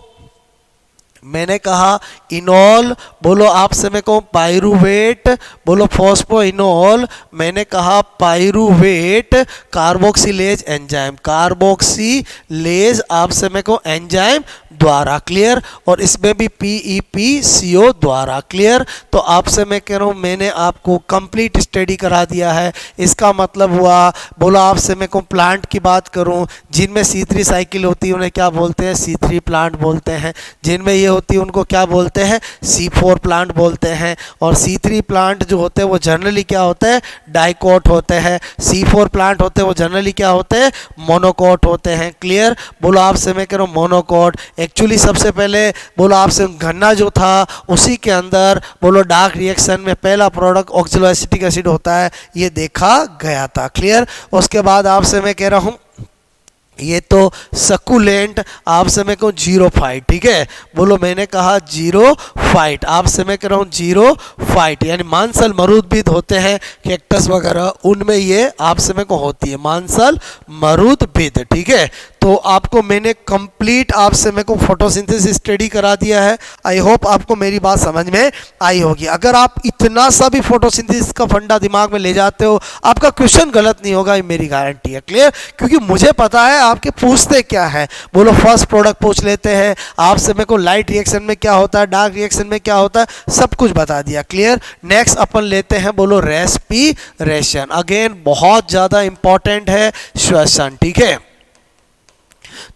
मैंने कहा इनॉल, बोलो आपसे मैं कहूँ पायरुवेट, बोलो फॉस्फोइनॉल, मैंने कहा पायरुवेट कार्बोक्सिलेज एंजाइम, कार्बोक्सिलेज आपसे मैं कहूँ एंजाइम द्वारा। क्लियर? और इसमें भी PEPCO द्वारा। क्लियर? तो आपसे मैं कह रहा हूँ मैंने आपको कंप्लीट स्टडी करा दिया है। इसका मतलब हुआ, बोलो आपसे मैं कहूँ प्लांट की बात करूँ, जिनमें C3 साइकिल होती है उन्हें क्या बोलते हैं? C3 प्लांट बोलते हैं। जिनमें ये होती है उनको क्या बोलते हैं? C4 प्लांट बोलते हैं। और C3 प्लांट जो होते हैं वो जनरली क्या होते हैं? डाइकोट होते हैं। C4 प्लांट होते हैं वो जनरली क्या होते हैं? मोनोकोट होते हैं। क्लियर? बोलो आपसे मैं कह रहा हूँ मोनोकोट। एक्चुअली सबसे पहले बोलो आपसे गन्ना जो था उसी के अंदर बोलो डार्क रिएक्शन में पहला प्रोडक्ट ऑक्सैलोएसिटिक एसिड होता है, ये देखा गया था। क्लियर? उसके बाद आपसे मैं कह रहा हूँ ये तो सकुलेंट आपसे मैं कहूँ जीरो फाइट, ठीक है, बोलो मैंने कहा जीरो फाइट, आपसे मैं कह रहा हूँ जीरो फाइट, यानी मांसल मरुदभिद होते हैं कैक्टस वगैरह, उनमें ये आपसे मैं को होती है मांसल मरुदभिद। ठीक है, तो आपको मैंने कंप्लीट आपसे मेरे को फोटोसिंथेसिस स्टडी करा दिया है। आई होप आपको मेरी बात समझ में आई होगी। अगर आप इतना सा भी फोटोसिंथेसिस का फंडा दिमाग में ले जाते हो, आपका क्वेश्चन गलत नहीं होगा, ये मेरी गारंटी है। क्लियर? क्योंकि मुझे पता है आपके पूछते क्या है। बोलो फर्स्ट प्रोडक्ट पूछ लेते हैं आपसे, मेरे को लाइट रिएक्शन में क्या होता है, डार्क रिएक्शन में क्या होता है, सब कुछ बता दिया। क्लियर? नेक्स्ट अपन लेते हैं बोलो रेस्पिरेशन। अगेन बहुत ज़्यादा इंपॉर्टेंट है श्वसन। ठीक है,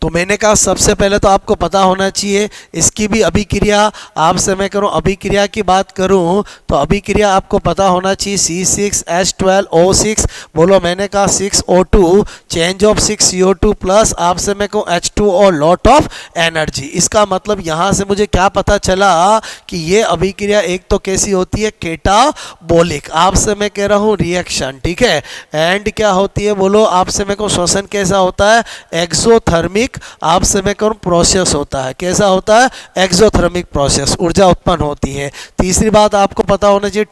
तो मैंने कहा सबसे पहले तो आपको पता होना चाहिए इसकी भी अभिक्रिया। आपसे मैं करूं अभिक्रिया की बात करूं तो अभिक्रिया आपको पता होना चाहिए C6H12O6, बोलो मैंने कहा 6O2 change of 6CO2 plus आपसे मैं कहूँ CO2 और लॉट ऑफ एनर्जी। इसका मतलब यहाँ से मुझे क्या पता चला कि ये अभिक्रिया एक तो कैसी होती है, कैटाबोलिक, आपसे मैं कह रहा हूँ रिएक्शन, ठीक है। एंड क्या होती है बोलो, आपसे मैं कहूँ श्वसन कैसा होता है, एक्सोथर्मिक, आपसे मैं कहूँ प्रोसेस होता है, कैसा होता है, एक्सोथर्मिक प्रोसेस, ऊर्जा उत्पन्न होती है। तीसरी बात आपको पता होना चाहिए,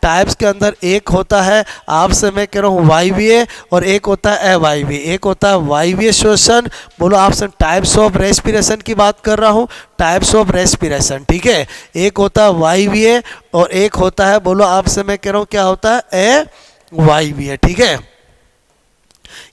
टाइप्स के अंदर एक होता है आपसे मैं कह रहा हूँ वायवीय और एक होता है अवायवीय। एक होता है वायवीय श्वसन, बोलो आपसे टाइप्स ऑफ रेस्पिरेशन की बात कर रहा हूँ, टाइप्स ऑफ रेस्पिरेशन, ठीक है। एक होता है वायवीय और एक होता है बोलो आपसे मैं कह रहा हूँ क्या होता है, अवायवीय, ठीक है।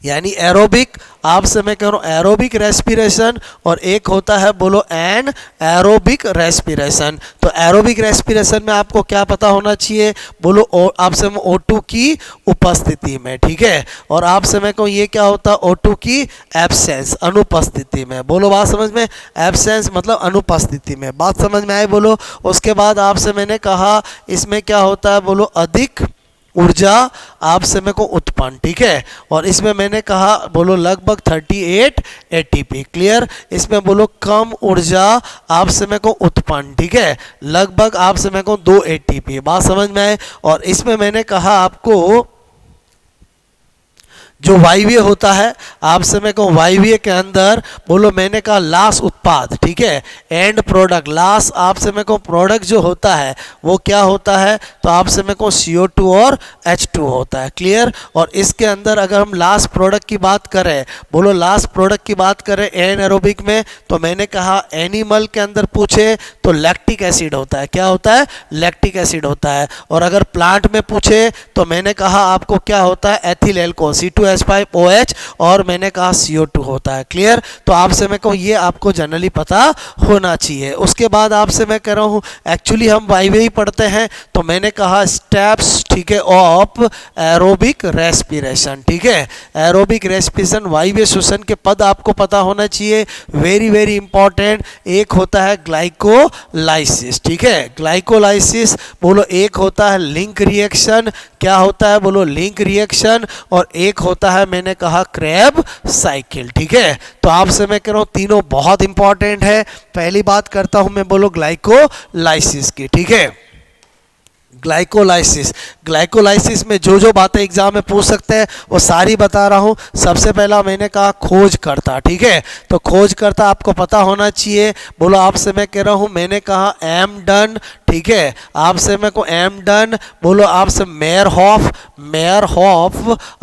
यानी एरोबिक, आपसे मैं कह रहा हूँ एरोबिक रेस्पिरेशन और एक होता है बोलो एन एरोबिक रेस्पिरेशन। तो एरोबिक रेस्पिरेशन में आपको क्या पता होना चाहिए बोलो, आपसे मैं O2 की उपस्थिति में, ठीक है। और आपसे मैं कहूँ ये क्या होता है, O2 की एब्सेंस, अनुपस्थिति में, बोलो बात समझ में, एब्सेंस मतलब अनुपस्थिति में, बात समझ में आए बोलो। उसके बाद आपसे मैंने कहा इसमें क्या होता है बोलो, अधिक ऊर्जा आपसे मेरे को उत्पन्न, ठीक है। और इसमें मैंने कहा बोलो लगभग 38 ATP, क्लियर। इसमें बोलो कम ऊर्जा आपसे मेरे को उत्पन्न, ठीक है, लगभग आपसे मेरे को 2 ATP, बात समझ में आए। और इसमें मैंने कहा आपको जो वायवीय होता है, आपसे मैं कहूँ वायवीय के अंदर बोलो मैंने कहा लाश उत्पाद, ठीक है, एंड प्रोडक्ट, लाश आपसे मैं कहूँ प्रोडक्ट जो होता है वो क्या होता है, तो आपसे मैं कहूँ CO2 और H2 होता है, क्लियर। और इसके अंदर अगर हम लास्ट प्रोडक्ट की बात करें, बोलो लास्ट प्रोडक्ट की बात करें एनएरोबिक में, तो मैंने कहा एनिमल के अंदर पूछे तो लैक्टिक एसिड होता है, क्या होता है, लैक्टिक एसिड होता है। और अगर प्लांट में पूछे तो मैंने कहा आपको क्या होता है, एथिल एल्कोहल C2H5OH और मैंने कहा CO2 होता है, क्लियर। तो आपसे मैं कहूँ ये आपको जनरली पता होना चाहिए। उसके बाद आपसे मैं कह रहा हूँ एक्चुअली हम वायवीय ही पढ़ते हैं, तो मैंने कहा स्टेप्स, ठीक है, ऑफ एरोबिक रेस्पिरेशन, ठीक है। एरोबिक रेस्पिरेशन वायवीय श्वसन के पद आपको पता होना चाहिए, वेरी वेरी इंपॉर्टेंट। एक होता है ग्लाइकोलाइसिस, ठीक है, ग्लाइकोलाइसिस बोलो, एक होता है लिंक रिएक्शन, क्या होता है बोलो, लिंक रिएक्शन, और एक होता है मैंने कहा क्रेब साइकिल, ठीक है। तो आपसे मैं कह रहा हूँ तीनों बहुत इंपॉर्टेंट है। पहली बात करता हूं मैं बोलो ग्लाइकोलाइसिस की, ठीक है। ग्लाइकोलाइसिस में जो बातें एग्जाम में पूछ सकते हैं वो सारी बता रहा हूँ। सबसे पहला मैंने कहा खोजकर्ता, ठीक है। तो खोजकर्ता आपको पता होना चाहिए, बोलो आपसे मैं कह रहा हूँ मैंने कहा एम डन, ठीक है, आपसे मैं को एम डन, बोलो आपसे मेयरहॉफ,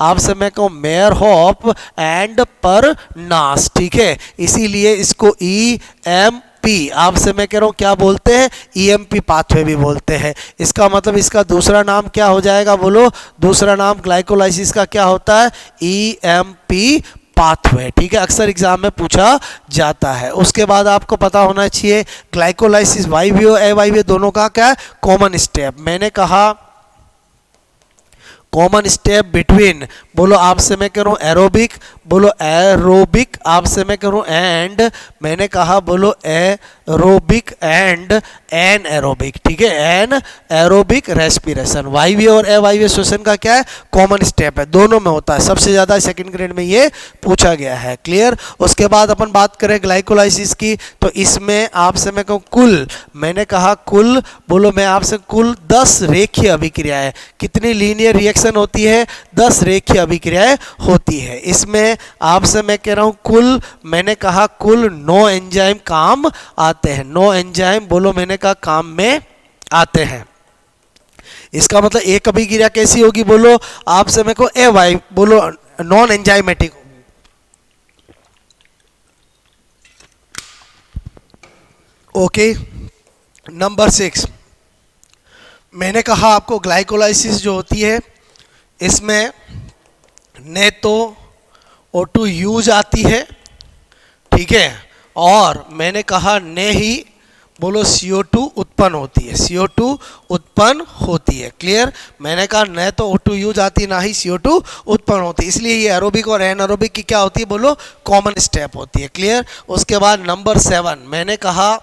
आपसे मैं कहूँ मेयरहॉफ एंड परनास, ठीक है। इसीलिए इसको EMP आपसे मैं कह रहा हूँ क्या बोलते हैं, EMP पाथवे भी बोलते हैं। इसका मतलब इसका दूसरा नाम क्या हो जाएगा बोलो, दूसरा नाम ग्लाइकोलाइसिस का क्या होता है, EMP पाथवे, ठीक है, अक्सर एग्जाम में पूछा जाता है। उसके बाद आपको पता होना चाहिए ग्लाइकोलाइसिस वायवीय और अवायवीय दोनों का क्या है, कॉमन स्टेप। मैंने कहा कॉमन स्टेप बिटवीन, बोलो आपसे मैं कह रहा हूँ एरोबिक, बोलो एरोबिक, आपसे मैं कह रहा हूँ एंड, मैंने कहा बोलो एरोबिक एंड एन एरोबिक, ठीक है, एन एरोबिक रेस्पिरेशन। वायवीय और अवायवीय श्वसन का क्या है, कॉमन स्टेप है, दोनों में होता है। सबसे ज़्यादा सेकंड ग्रेड में ये पूछा गया है, क्लियर। उसके बाद अपन बात करें ग्लाइकोलाइसिस की, तो इसमें आपसे मैं कहूँ कुल, मैंने कहा कुल, बोलो मैं आपसे कुल 10 रेखीय अभिक्रियाएं, कितनी लीनियर रिएक्शन होती है, 10 रेखीय अभिक्रियाएं होती है। इसमें आपसे मैं कह रहा हूं कुल, मैंने कहा कुल 9 एंजाइम काम आते हैं, 9 एंजाइम बोलो मैंने कहा काम में आते हैं। इसका मतलब एक अभिक्रिया कैसी होगी बोलो, आपसे मैं को अवायवीय, बोलो नॉन एंजाइमेटिक। ओके, नंबर 6 मैंने कहा आपको ग्लाइकोलाइसिस जो होती है इसमें न तो O2 यूज आती है, ठीक है, और मैंने कहा न ही बोलो CO2 उत्पन्न होती है, CO2 उत्पन्न होती है, क्लियर। मैंने कहा न तो O2 यूज आती ना ही CO2 उत्पन्न होती है, इसलिए ये एरोबिक और एनारोबिक की क्या होती है बोलो, कॉमन स्टेप होती है, क्लियर। उसके बाद नंबर 7 मैंने कहा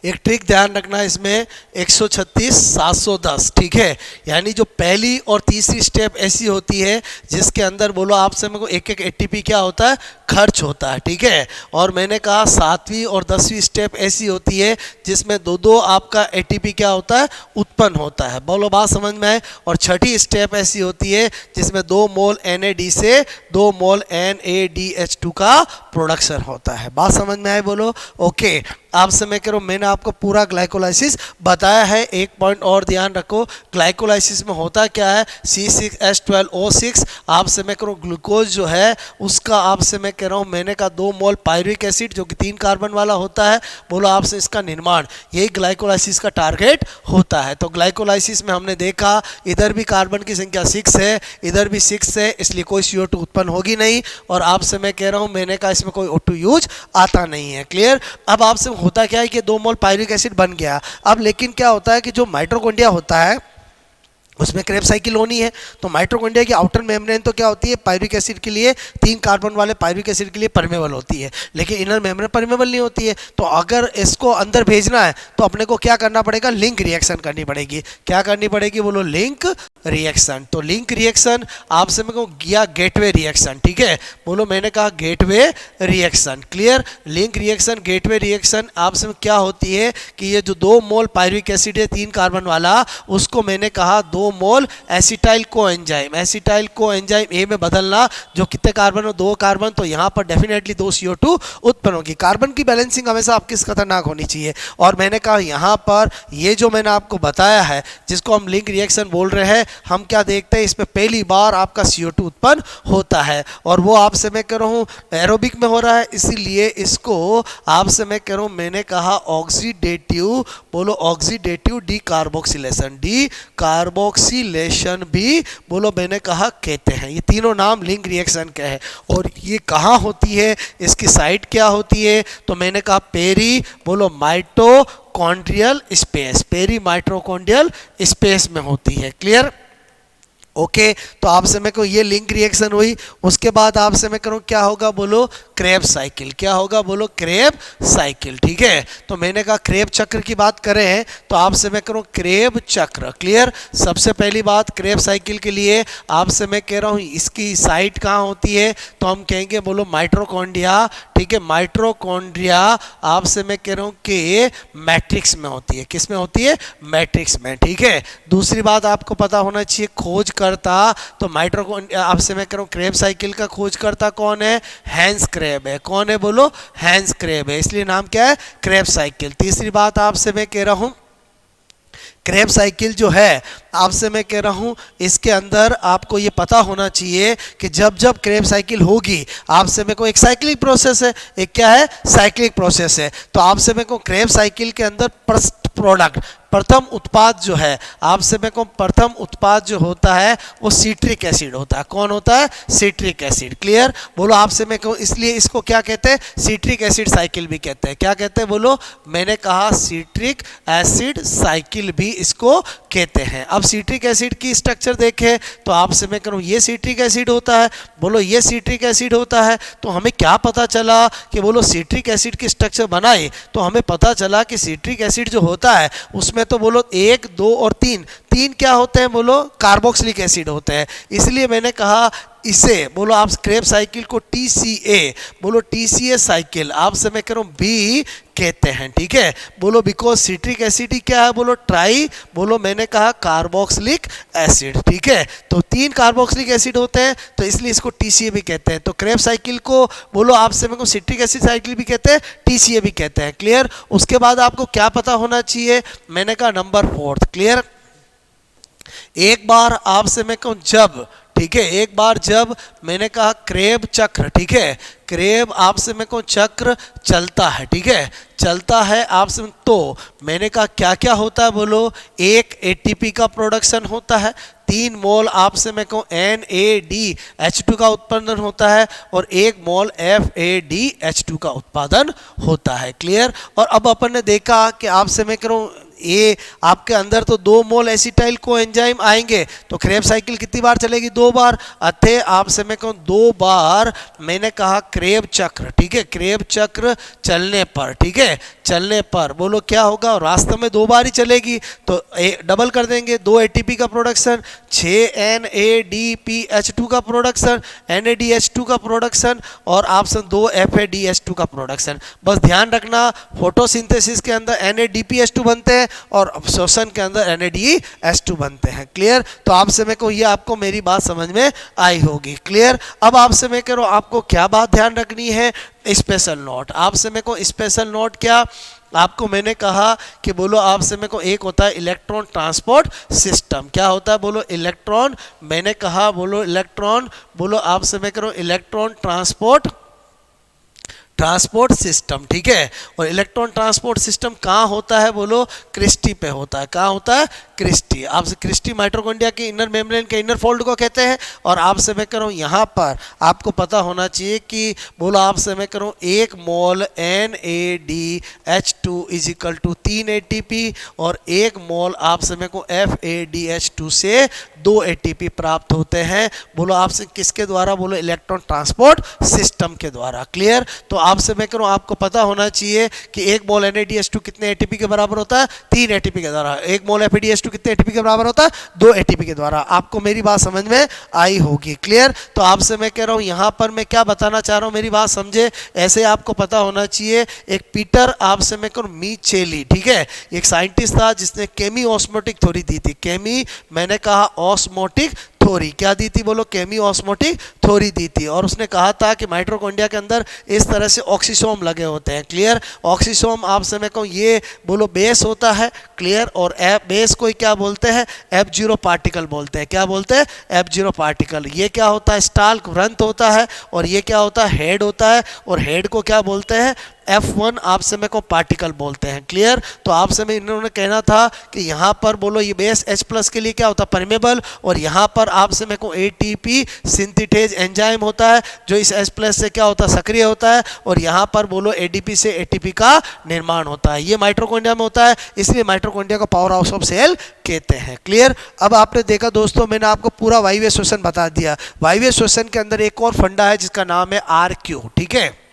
एक ट्रिक ध्यान रखना, इसमें 136 710, ठीक है, यानी जो पहली और तीसरी स्टेप ऐसी होती है जिसके अंदर बोलो आपसे मेरे को एक ATP क्या होता है, खर्च होता है, ठीक है। और मैंने कहा 7वीं और 10वीं स्टेप ऐसी होती है जिसमें दो दो आपका एटीपी क्या होता है, उत्पन्न होता है। बोलो बात समझ में आए। और छठी स्टेप ऐसी होती है जिसमें 2 मोल NAD से 2 मोल NADH2 का प्रोडक्शन होता है। बात समझ में आए बोलो। ओके, आपसे मैं कह रहा हूँ, मैंने आपको पूरा ग्लाइकोलाइसिस बताया है। एक पॉइंट और ध्यान रखो, ग्लाइकोलाइसिस में होता क्या है, C6H12O6 आपसे मैं कह रहा हूँ ग्लूकोज जो है उसका आपसे मैं कह रहा हूँ, मैंने कहा 2 मोल पायरुविक एसिड जो कि 3 कार्बन वाला होता है, बोलो आपसे इसका निर्माण, यही ग्लाइकोलाइसिस का टारगेट होता है। तो ग्लाइकोलाइसिस में हमने देखा इधर भी कार्बन की संख्या 6 है, इधर भी 6 है, इसलिए कोई CO2 उत्पन्न होगी नहीं। और आपसे मैं कह रहा हूँ, मैंने कहा इसमें कोई O2 यूज आता नहीं है। क्लियर। अब आपसे होता क्या है कि 2 मोल पायरुविक एसिड बन गया। अब लेकिन क्या होता है कि जो माइटोकॉन्ड्रिया होता है उसमें क्रेब साइकिल होनी है। तो माइटोकॉन्ड्रिया की आउटर मेम्ब्रेन तो क्या होती है, पायरुविक एसिड के लिए 3 कार्बन वाले पायरुविक एसिड के लिए परमेबल होती है, लेकिन इनर मेम्ब्रेन परमेबल नहीं होती है। तो अगर इसको अंदर भेजना है तो अपने को क्या करना पड़ेगा, लिंक रिएक्शन करनी पड़ेगी। क्या करनी पड़ेगी बोलो, लिंक रिएक्शन। तो लिंक रिएक्शन आपसे मैं कहूँ या गेटवे रिएक्शन, ठीक है। बोलो मैंने कहा gateway reaction. Clear. Link reaction, gateway reaction आपसे क्या होती है कि ये जो 2 मोल पायरुविक एसिड है 3 कार्बन वाला, उसको मैंने कहा 2 mole acetyl coenzyme, acetyl coenzyme A में बदलना, जो कितने कार्बन हो, 2 कार्बन, तो यहाँ पर डेफिनेटली 2 CO2 उत्पन्न होगी। कार्बन की बैलेंसिंग हमेशा आपकी खतरनाक होनी चाहिए। और मैंने कहा यहाँ पर ये जो मैंने आपको बताया है जिसको हम लिंक रिएक्शन बोल रहे हैं, हम क्या देखते हैं, इसमें पहली बार आपका CO2 उत्पन्न होता है और वो आपसे मैं कह रहा हूँ एरोबिक में हो रहा है, इसीलिए इसको आपसे मैं कह रहा हूँ, मैंने कहा ऑक्सीडेटिव, बोलो ऑक्सीडेटिव डीकार्बोक्सिलेशन, डीकार्बोक्सिलेशन भी बोलो मैंने कहा कहते हैं। ये तीनों नाम लिंक रिएक्शन के हैं। और ये कहाँ होती है, इसकी साइट क्या होती है, तो मैंने कहा पेरी, बोलो mitochondrial space, peri mitochondrial space में होती है। क्लियर। ओके, तो आपसे मैं कहूँ ये लिंक रिएक्शन हुई। उसके बाद आपसे मैं करूँ क्या होगा, बोलो क्रेब साइकिल। क्या होगा, बोलो क्रेब साइकिल, ठीक है। तो मैंने कहा क्रेब चक्र की बात करें तो आपसे मैं करूँ क्रेब चक्र। क्लियर। सबसे पहली बात क्रेब साइकिल के लिए आपसे मैं कह रहा हूँ इसकी साइट कहाँ होती है, तो हम कहेंगे बोलो माइटोकॉन्ड्रिया, ठीक है। माइटोकॉन्ड्रिया आपसे मैं कह रहा हूँ कि मैट्रिक्स में होती है। किस में होती है, मैट्रिक्स में, ठीक है। दूसरी बात आपको पता होना चाहिए, खोज करता, तो माइटोकॉन्ड्रिया आपसे मैं कह रहा हूँ क्रेब साइकिल का खोज करता कौन है, हैंस क्रेब है। कौन है, बोलो हैंस क्रेब है, इसलिए नाम क्या है, क्रेब साइकिल। तीसरी बात आपसे मैं कह रहा हूँ क्रेब साइकिल जो है आपसे मैं कह रहा हूँ इसके अंदर आपको ये पता होना चाहिए कि जब जब क्रेब साइकिल होगी आपसे मैं को एक साइक्लिक प्रोसेस है, एक क्या है, साइक्लिक प्रोसेस है। तो आपसे मैं को क्रेब साइकिल के अंदर फर्स्ट प्रोडक्ट, प्रथम उत्पाद जो है, आपसे मैं को प्रथम उत्पाद जो होता है वो सिट्रिक एसिड होता है। कौन होता है, सिट्रिक एसिड। क्लियर। बोलो आपसे मैं कहूँ, इसलिए इसको क्या कहते हैं, सिट्रिक एसिड साइकिल भी कहते हैं। क्या कहते हैं, बोलो मैंने कहा सिट्रिक एसिड साइकिल भी इसको कहते हैं। अब सिट्रिक एसिड की स्ट्रक्चर देखें तो आपसे मैं करूँ ये सिट्रिक एसिड होता है, बोलो ये सिट्रिक एसिड होता है। तो हमें क्या पता चला कि बोलो सिट्रिक एसिड की स्ट्रक्चर बनाए तो हमें पता चला कि सिट्रिक एसिड जो होता है उसमें तो बोलो 1, 2 और 3 क्या होते हैं, बोलो कार्बोक्सिलिक एसिड होते हैं। इसलिए मैंने कहा इसे बोलो आप क्रेब साइकिल को TCA, बोलो TCA साइकिल आपसे मैं कह रहा हूँ बी कहते हैं, ठीक है। बोलो बिकॉज सिट्रिक एसिड ही क्या है, बोलो ट्राई, बोलो मैंने कहा कार्बोक्सिलिक एसिड, ठीक है। तो 3 कार्बोक्सिलिक एसिड होते हैं तो इसलिए इसको TCA भी कहते हैं। तो क्रेब साइकिल को बोलो आपसे मैं कहूँ सिट्रिक एसिड साइकिल भी कहते हैं, TCA भी कहते हैं। क्लियर। उसके बाद आपको क्या पता होना चाहिए, मैंने कहा नंबर 4। क्लियर। एक बार आपसे मैं कहूँ जब, ठीक है, एक बार जब मैंने कहा क्रेब चक्र, ठीक है, क्रेब आपसे मैं कहूँ चक्र चलता है, ठीक है, चलता है आपसे, तो मैंने कहा क्या क्या होता है, बोलो एक ATP का प्रोडक्शन होता है, 3 मोल आपसे मैं कहूँ NADH2 का उत्पादन होता है और 1 मोल FADH2 का उत्पादन होता है। क्लियर। और अब अपन ने देखा कि आपसे मैं कह रहा हूँ ये आपके अंदर तो 2 मोल एसिटाइल कोएंजाइम आएंगे तो क्रेब साइकिल कितनी बार चलेगी, 2 बार। अतः आपसे मैं कहूँ 2 बार मैंने कहा क्रेब चक्र, ठीक है, क्रेब चक्र चलने पर, ठीक है, चलने पर बोलो क्या होगा, रास्ते में 2 बार ही चलेगी तो डबल कर देंगे, 2 एटीपी का प्रोडक्शन, 6 NADPH2 का प्रोडक्शन, NADH2 का प्रोडक्शन और ऑप्शन 2 FADH2 का प्रोडक्शन। बस ध्यान रखना फोटोसिंथेसिस के अंदर NADPH2 बनते हैं और श्वसन के अंदर NADH2 बनते हैं। क्लियर? तो आपसे मैं को ये आपको मेरी बात समझ में आई होगी। क्लियर? अब आपसे मैं कह रहा हूँ आपको क्या बात ध्यान रखनी है, स्पेशल नोट। आपसे मेरे को स्पेशल नोट क्या, आपको मैंने कहा कि बोलो आपसे मेरे को एक होता है इलेक्ट्रॉन ट्रांसपोर्ट सिस्टम। क्या होता है बोलो इलेक्ट्रॉन, मैंने कहा बोलो इलेक्ट्रॉन, बोलो आपसे मैं करूँ इलेक्ट्रॉन ट्रांसपोर्ट सिस्टम। ठीक है, और इलेक्ट्रॉन ट्रांसपोर्ट सिस्टम कहाँ होता है बोलो, क्रिस्टी पे होता है। कहाँ होता है, क्रिस्टी। आपसे क्रिस्टी माइटोकॉन्ड्रिया के इनर मेम्ब्रेन के इनर फोल्ड को कहते हैं। और आपसे मैं कह रहा हूँ यहाँ पर आपको पता होना चाहिए कि बोलो आपसे मैं कह रहा हूँ 1 mole NADH2 is equal to 3 ATP और 1 मोल आपसे मेरे को FADH2 से 2 ATP प्राप्त होते हैं। बोलो आपसे किसके द्वारा, बोलो इलेक्ट्रॉन ट्रांसपोर्ट सिस्टम के द्वारा। क्लियर? तो आपसे मैं कह रहा हूँ आपको पता होना चाहिए कि 1 मोल NADH2 कितने ATP के बराबर होता है, 3 ATP के द्वारा। 1 मोल FADH2 कितने ATP के बराबर होता है, 2 ATP के द्वारा। आपको मेरी बात समझ में आई होगी। क्लियर? तो आपसे मैं कह रहा हूँ यहाँ पर मैं क्या बताना चाह रहा हूँ, मेरी बात समझे। ऐसे आपको पता होना चाहिए एक पीटर आपसे मैं कह रहा हूँ मीचेली, ठीक है, एक साइंटिस्ट था जिसने केमी ऑस्मोटिक थ्योरी दी थी। केमी मैंने कहा ऑस्मोटिक थ्योरी, क्या दी थी बोलो, केमी ऑस्मोटिक थ्योरी दी थी। और उसने कहा था कि माइटोकॉन्ड्रिया के अंदर इस तरह से ऑक्सीसोम लगे होते हैं। क्लियर? ऑक्सीसोम आपसे मैं कहूँ ये बोलो बेस होता है। क्लियर? और बेस को क्या बोलते हैं, F0 पार्टिकल बोलते हैं। क्या बोलते हैं, F0 पार्टिकल। ये क्या होता है, स्टाल्क व्रंत होता है। और ये क्या होता है, हेड होता है। और हेड को क्या बोलते हैं, F1 आपसे में को पार्टिकल बोलते हैं। क्लियर? तो आपसे में इन्होंने कहना था कि यहाँ पर बोलो ये बेस H+ के लिए क्या होता है, परमेबल। और यहाँ पर आपसे में को ATP सिंथेटेज एंजाइम होता है जो इस H+ से क्या होता है, सक्रिय होता है। और यहाँ पर बोलो ADP से ATP का निर्माण होता है। ये माइटोकॉन्ड्रिया में होता है, इसलिए माइटोकॉन्ड्रिया को पावर हाउस ऑफ सेल कहते हैं। क्लियर? अब आपने देखा दोस्तों मैंने आपको पूरा वायवीय श्वसन बता दिया। वायवीय श्वसन के अंदर एक और फंडा है जिसका नाम है RQ। ठीक है,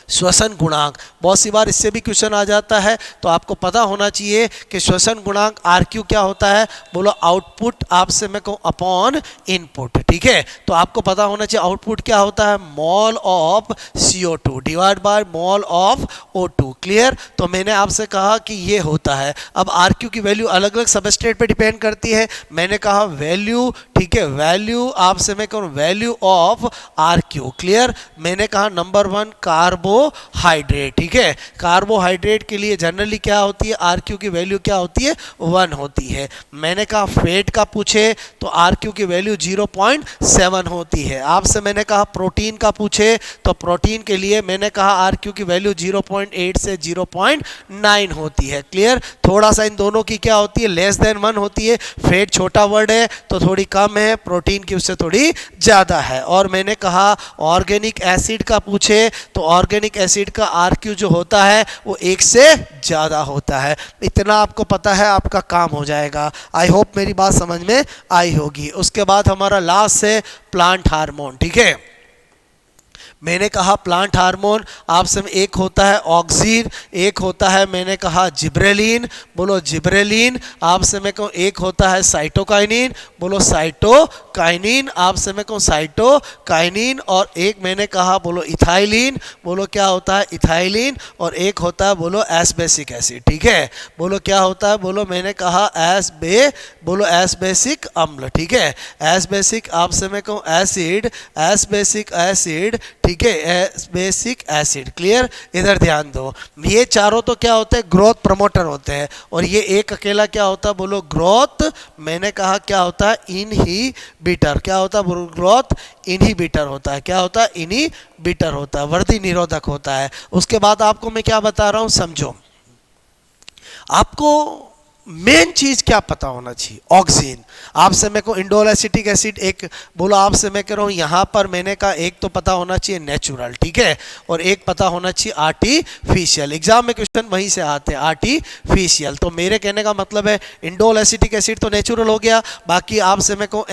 श्वसन गुणांक। बहुत सी बार इससे भी क्वेश्चन आ जाता है, तो आपको पता होना चाहिए कि श्वसन गुणांक RQ क्या होता है, बोलो आउटपुट आपसे मैं कहूँ अपॉन इनपुट। ठीक है, तो आपको पता होना चाहिए आउटपुट क्या होता है, mole of CO2 divide by mole of O2। Clear? तो मैंने आपसे कहा कि ये होता है। अब RQ की वैल्यू अलग अलग सबस्ट्रेट पे डिपेंड करती है। मैंने कहा वैल्यू, ठीक है, वैल्यू आपसे मैं कहूँ वैल्यू ऑफ RQ। क्लियर? मैंने कहा नंबर 1 कार्बोहाइड्रेट। ठीक है, कार्बोहाइड्रेट के लिए जनरली क्या होती है, RQ की वैल्यू क्या होती है, 1 होती है। मैंने कहा फैट का पूछे तो RQ की वैल्यू 0.7 होती है। आपसे मैंने कहा प्रोटीन का पूछे तो प्रोटीन के लिए मैंने कहा RQ की वैल्यू 0.8 से 0.9 होती है। क्लियर? थोड़ा सा इन दोनों की क्या होती है, लेस देन 1 होती है। फैट छोटा वर्ड है तो थोड़ी कम है, प्रोटीन की उससे थोड़ी ज़्यादा है। और मैंने कहा ऑर्गेनिक एसिड का पूछे तो ऑर्गेनिक एसिड का RQ जो होता है वो 1 से ज़्यादा होता है। इतना आपको पता है, आपका काम हो जाएगा। आई होप मेरी बात समझ में आई होगी। उसके बाद हमारा लास्ट है प्लांट हार्मोन। ठीक है, मैंने कहा प्लांट हार्मोन आपसे में एक होता है ऑक्सीन, एक होता है मैंने कहा जिब्रेलिन, बोलो जिब्रेलिन। आपसे में कहूँ एक होता है साइटोकाइनिन, बोलो साइटोकाइनिन। आपसे में कहूँ साइटोकाइनिन। और एक मैंने कहा बोलो इथाइलिन, बोलो क्या होता है, इथाइलिन। और एक होता है बोलो एस्बेसिक एसिड। ठीक है, बोलो क्या होता है, बोलो मैंने कहा बोलो एस्बेसिक अम्ल। ठीक है, एस्बेसिक आपसे में कहूँ एसिड, एस्बेसिक एसिड। ठीक है, एस्बेसिक एसिड। क्लियर? इधर ध्यान दो, ये चारों तो क्या होते हैं, ग्रोथ प्रमोटर होते हैं। और ये एक अकेला क्या होता है, बोलो ग्रोथ मैंने कहा क्या होता है, इनहिबिटर। क्या होता है, ग्रोथ इनहिबिटर होता है। क्या होता है, इनहिबिटर होता है, वृद्धि निरोधक होता है। उसके बाद आपको मैं क्या बता रहा हूं, समझो। आपको मेन चीज क्या पता होना चाहिए, ऑक्सीन। आपसे मैं को इंडोल एसिटिक एसिड एक बोलो, आपसे मैं कह रहा हूँ यहाँ पर मैंने कहा एक तो पता होना चाहिए नेचुरल। ठीक है, और एक पता होना चाहिए आर्टिफिशियल। एग्जाम में क्वेश्चन वहीं से आते हैं, आर्टिफिशियल। तो मेरे कहने का मतलब है इंडोल एसिटिक एसिड तो नेचुरल हो गया, बाकी आपसे मैं कहूँ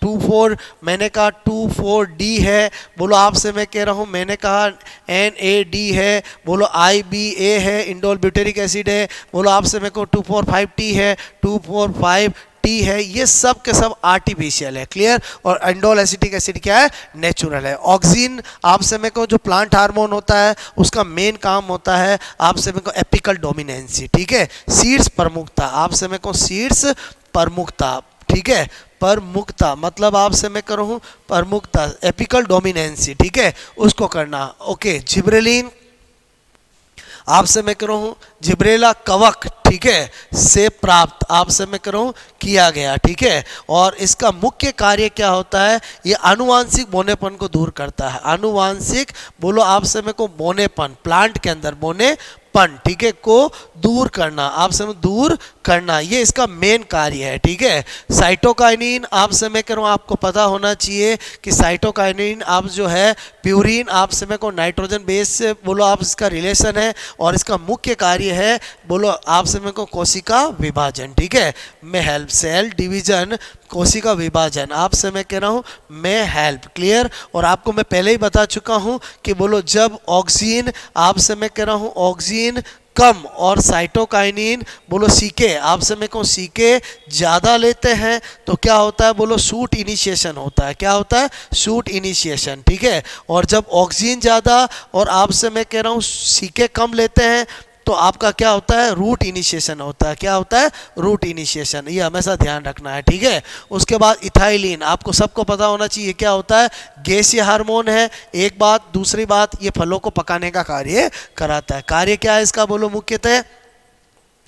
24, मैंने कहा 24D है, बोलो आपसे मैं कह रहा हूँ, मैंने कहा NAD है, बोलो IBA है, इंडोल ब्यूटेरिक एसिड है, बोलो आपसे मैं कहूँ 245T है, 245T है, ये सब के सब आर्टिफिशियल है, क्लियर। और इंडोल एसिटिक एसिड क्या है, नेचुरल है। ऑक्सिन आपसे मैं कहूँ जो प्लांट हार्मोन होता है उसका मेन काम होता है आपसे मैं कहूँ एपिकल डोमिनेंसी, ठीक है। सीड्स प्रमुखता, आपसे मैं कहूँ सीड्स प्रमुखता, ठीक है, प्रमुखता मतलब आपसे मैं करूँ प्रमुखता, एपिकल डोमिनेंसी, ठीक है, उसको करना। ओके, जिब्रेलिन आपसे मैं कह रहा हूँ जिब्रेला कवक, ठीक है, से प्राप्त आपसे मैं कह रहा हूँ किया गया, ठीक है। और इसका मुख्य कार्य क्या होता है, ये आनुवांशिक बोनेपन को दूर करता है। आनुवांशिक बोलो आपसे मैं को बोनेपन, प्लांट के अंदर बोनेपन, ठीक है, को दूर करना, आपसे मैं दूर करना, ये इसका मेन कार्य है, ठीक है। साइटोकाइनिन आपसे मैं कह रहा हूँ आपको पता होना चाहिए कि साइटोकाइनिन आप जो है प्यूरिन आपसे मैं को नाइट्रोजन बेस से बोलो आप इसका रिलेशन है और इसका मुख्य कार्य है बोलो आपसे मैं को कोशिका विभाजन, ठीक है, में हेल्प, सेल डिवीजन, कोशिका विभाजन आपसे मैं कह रहा हूँ में हेल्प, क्लियर। और आपको मैं पहले ही बता चुका हूँ कि बोलो जब ऑक्सीजन आपसे मैं कह रहा हूँ ऑक्सीजन कम और साइटोकाइनिन बोलो सीके आपसे मैं कहूँ सीके ज़्यादा लेते हैं तो क्या होता है बोलो शूट इनिशिएशन होता है, क्या होता है, शूट इनिशिएशन, ठीक है। और जब ऑक्सीजन ज़्यादा और आपसे मैं कह रहा हूँ सीके कम लेते हैं तो आपका क्या होता है, रूट इनिशिएशन होता है, क्या होता है, रूट इनिशिएशन, ये हमेशा ध्यान रखना है, ठीक है। उसके बाद इथाइलिन आपको सबको पता होना चाहिए क्या होता है, गैसीय हार्मोन है, एक बात। दूसरी बात ये फलों को पकाने का कार्य कराता है। कार्य क्या है इसका बोलो, मुख्यतः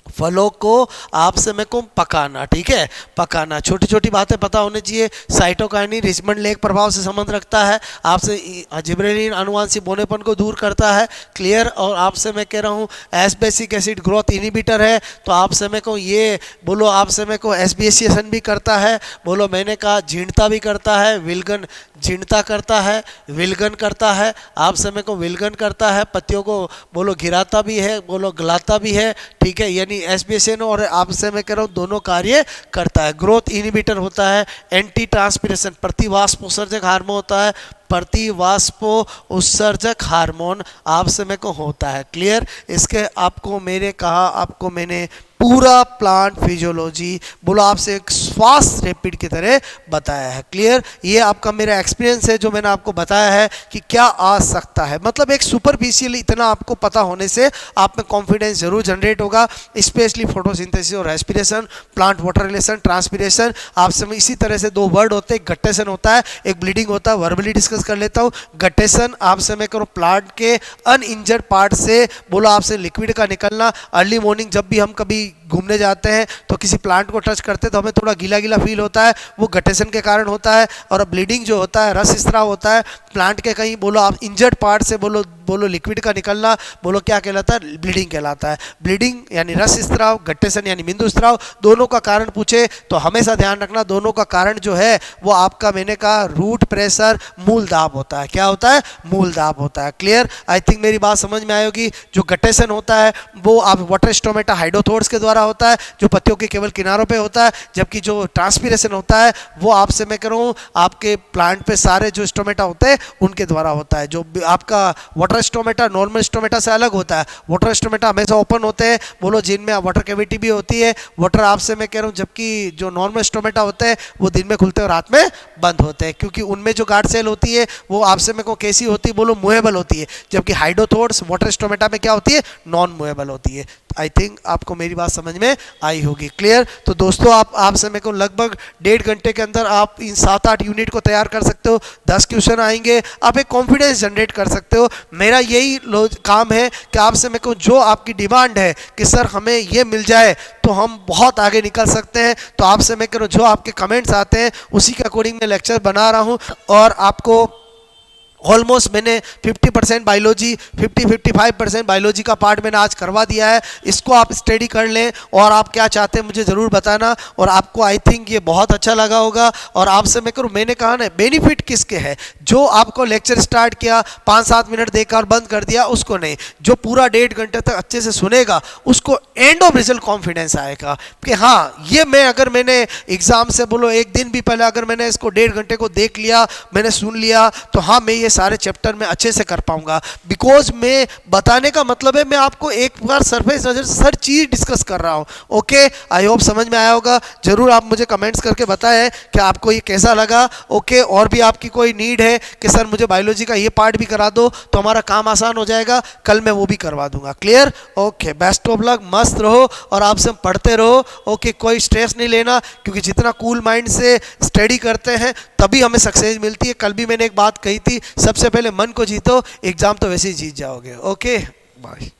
फलों को आपसे मैं को पकाना, ठीक है, पकाना। छोटी छोटी बातें पता होनी चाहिए। साइटोकाइनिन रिचमंड लेक प्रभाव से संबंध रखता है, आपसे जिब्रेलिन अनुवांशिक बोनेपन को दूर करता है, क्लियर। और आपसे मैं कह रहा हूँ एस्बेसिक एसिड ग्रोथ इनिबिटर है, तो आपसे मैं को ये बोलो आपसे मैं को एस्बिएसिएशन भी करता है, बोलो मैंने कहा जीर्णता भी करता है, विलगन जीर्णता करता है, विलगन करता है, आपसे मैं को विलगन करता है, पत्तियों को बोलो गिराता भी है, बोलो गलाता भी है, ठीक है, यानी एसबीएसएन और आपसे मैं कह रहा हूँ दोनों कार्य करता है। ग्रोथ इनिबिटर होता है, एंटी ट्रांसपिरेशन प्रतिवाष्प उत्सर्जक हार्मोन होता है, प्रतिवाष्पो उत्सर्जक हार्मोन आपसे में को होता है, क्लियर। इसके आपको मैंने कहा, आपको मैंने पूरा प्लांट फिजियोलॉजी बोलो आपसे एक स्वास्थ्य रैपिड की तरह बताया है, क्लियर। ये आपका मेरा एक्सपीरियंस है जो मैंने आपको बताया है कि क्या आ सकता है, मतलब एक सुपरफिशियल इतना आपको पता होने से आप में कॉन्फिडेंस जरूर जनरेट होगा, स्पेशली फोटोसिंथेसिस और respiration, plant water relation, transpiration. आपसे में इसी तरह से दो वर्ड होते हैं, गट्टेशन होता है, एक ब्लीडिंग होता है, वर्बली डिस्कस कर लेता हूँ। गट्टेशन आपसे मैं करूँ प्लांट के अनइंजर्ड पार्ट से बोलो आपसे लिक्विड का निकलना। अर्ली मॉर्निंग जब भी हम कभी घूमने जाते हैं तो किसी प्लांट को टच करते हैं तो हमें थोड़ा गीला गीला फील होता है, वो गट्टेशन के कारण होता है। और ब्लीडिंग जो होता है, रस स्राव होता है प्लांट के कहीं बोलो आप इंजर्ड पार्ट से बोलो लिक्विड का निकलना, बोलो क्या कहलाता है, ब्लीडिंग कहलाता है। ब्लीडिंग यानी रस स्राव, गट्टेशन यानी बिंदु स्राव, दोनों का कारण पूछे तो हमेशा ध्यान रखना दोनों का कारण जो है वो आपका मैंने कहा रूट प्रेशर मूल दाब होता है, क्या होता है, मूल दाब होता है, क्लियर। आई थिंक मेरी बात समझ में आई होगी। जो गट्टेशन होता है वो आप वाटर स्टोमेटा हाइड्रोथोर्स के द्वारा होता है जो पत्तियों के केवल किनारों पे होता है, जबकि जो ट्रांसपीरेशन होता है वो आपसे मैं कह रहा हूँ आपके प्लांट पे सारे जो स्टोमेटा होते हैं उनके द्वारा होता है। जो आपका वाटर स्टोमेटा नॉर्मल स्टोमेटा से अलग होता है, वाटर स्टोमेटा हमेशा ओपन होते हैं बोलो जिनमें वाटर कैविटी भी होती है, वाटर आपसे मैं कह रहा हूँ, जबकि जो नॉर्मल स्टोमेटा होते हैं वो दिन में खुलते हैं और रात में बंद होते हैं, क्योंकि उनमें जो गार्ड सेल होती है वो आपसे में को कैसी होती है बोलो मूवेबल होती है, जबकि हाइड्रोथोर्स वाटर स्टोमेटा में क्या होती है, नॉन मूवेबल होती है। आई थिंक आपको मेरी बात समझ में आई होगी, क्लियर। तो दोस्तों आपसे मेरे को लगभग 1.5 घंटे के अंदर आप इन 7-8 यूनिट को तैयार कर सकते हो, 10 क्वेश्चन आएंगे, आप एक कॉन्फिडेंस जनरेट कर सकते हो। मेरा यही काम है कि आपसे मेरे को जो आपकी डिमांड है कि सर हमें ये मिल जाए तो हम बहुत आगे निकल सकते हैं, तो आपसे मैं कह रहा हूँ जो आपके कमेंट्स आते हैं उसी के अकॉर्डिंग मैं लेक्चर बना रहा हूँ और आपको ऑलमोस्ट मैंने 50% बायोलॉजी 55% बायोलॉजी का पार्ट मैंने आज करवा दिया है। इसको आप स्टडी कर लें और आप क्या चाहते हैं मुझे ज़रूर बताना। और आपको आई थिंक ये बहुत अच्छा लगा होगा। और आपसे मैं करूँ, मैंने कहा ना बेनिफिट किसके है, जो आपको लेक्चर स्टार्ट किया 5-7 मिनट देखकर बंद कर दिया उसको नहीं, जो पूरा 1.5 घंटे तक अच्छे से सुनेगा उसको एंड ऑफ रिजल्ट कॉन्फिडेंस आएगा कि हाँ ये अगर मैंने एग्जाम से बोलो एक दिन भी पहले अगर मैंने इसको 1.5 घंटे को देख लिया, मैंने सुन लिया, तो हाँ मैं ये सारे चैप्टर में अच्छे से कर पाऊंगा। बिकॉज मैं बताने का मतलब है मैं आपको एक बार सरफेस नजर से हर चीज डिस्कस कर रहा हूं। ओके, आई होप समझ में आया होगा। जरूर आप मुझे कमेंट्स करके बताएं कि आपको ये कैसा लगा। ओके, और भी आपकी कोई नीड है कि सर मुझे बायोलॉजी का ये पार्ट भी करा दो तो हमारा काम आसान हो जाएगा, कल मैं वो भी करवा दूंगा। Clear? Okay, best of luck, मस्त रहो और आपसे पढ़ते रहो। ओके, कोई स्ट्रेस नहीं लेना, क्योंकि जितना कूल माइंड से स्टडी करते हैं तभी हमें सक्सेस मिलती है। कल भी मैंने एक बात कही थी, सबसे पहले मन को जीतो, एग्जाम तो वैसे ही जीत जाओगे। Okay, bye.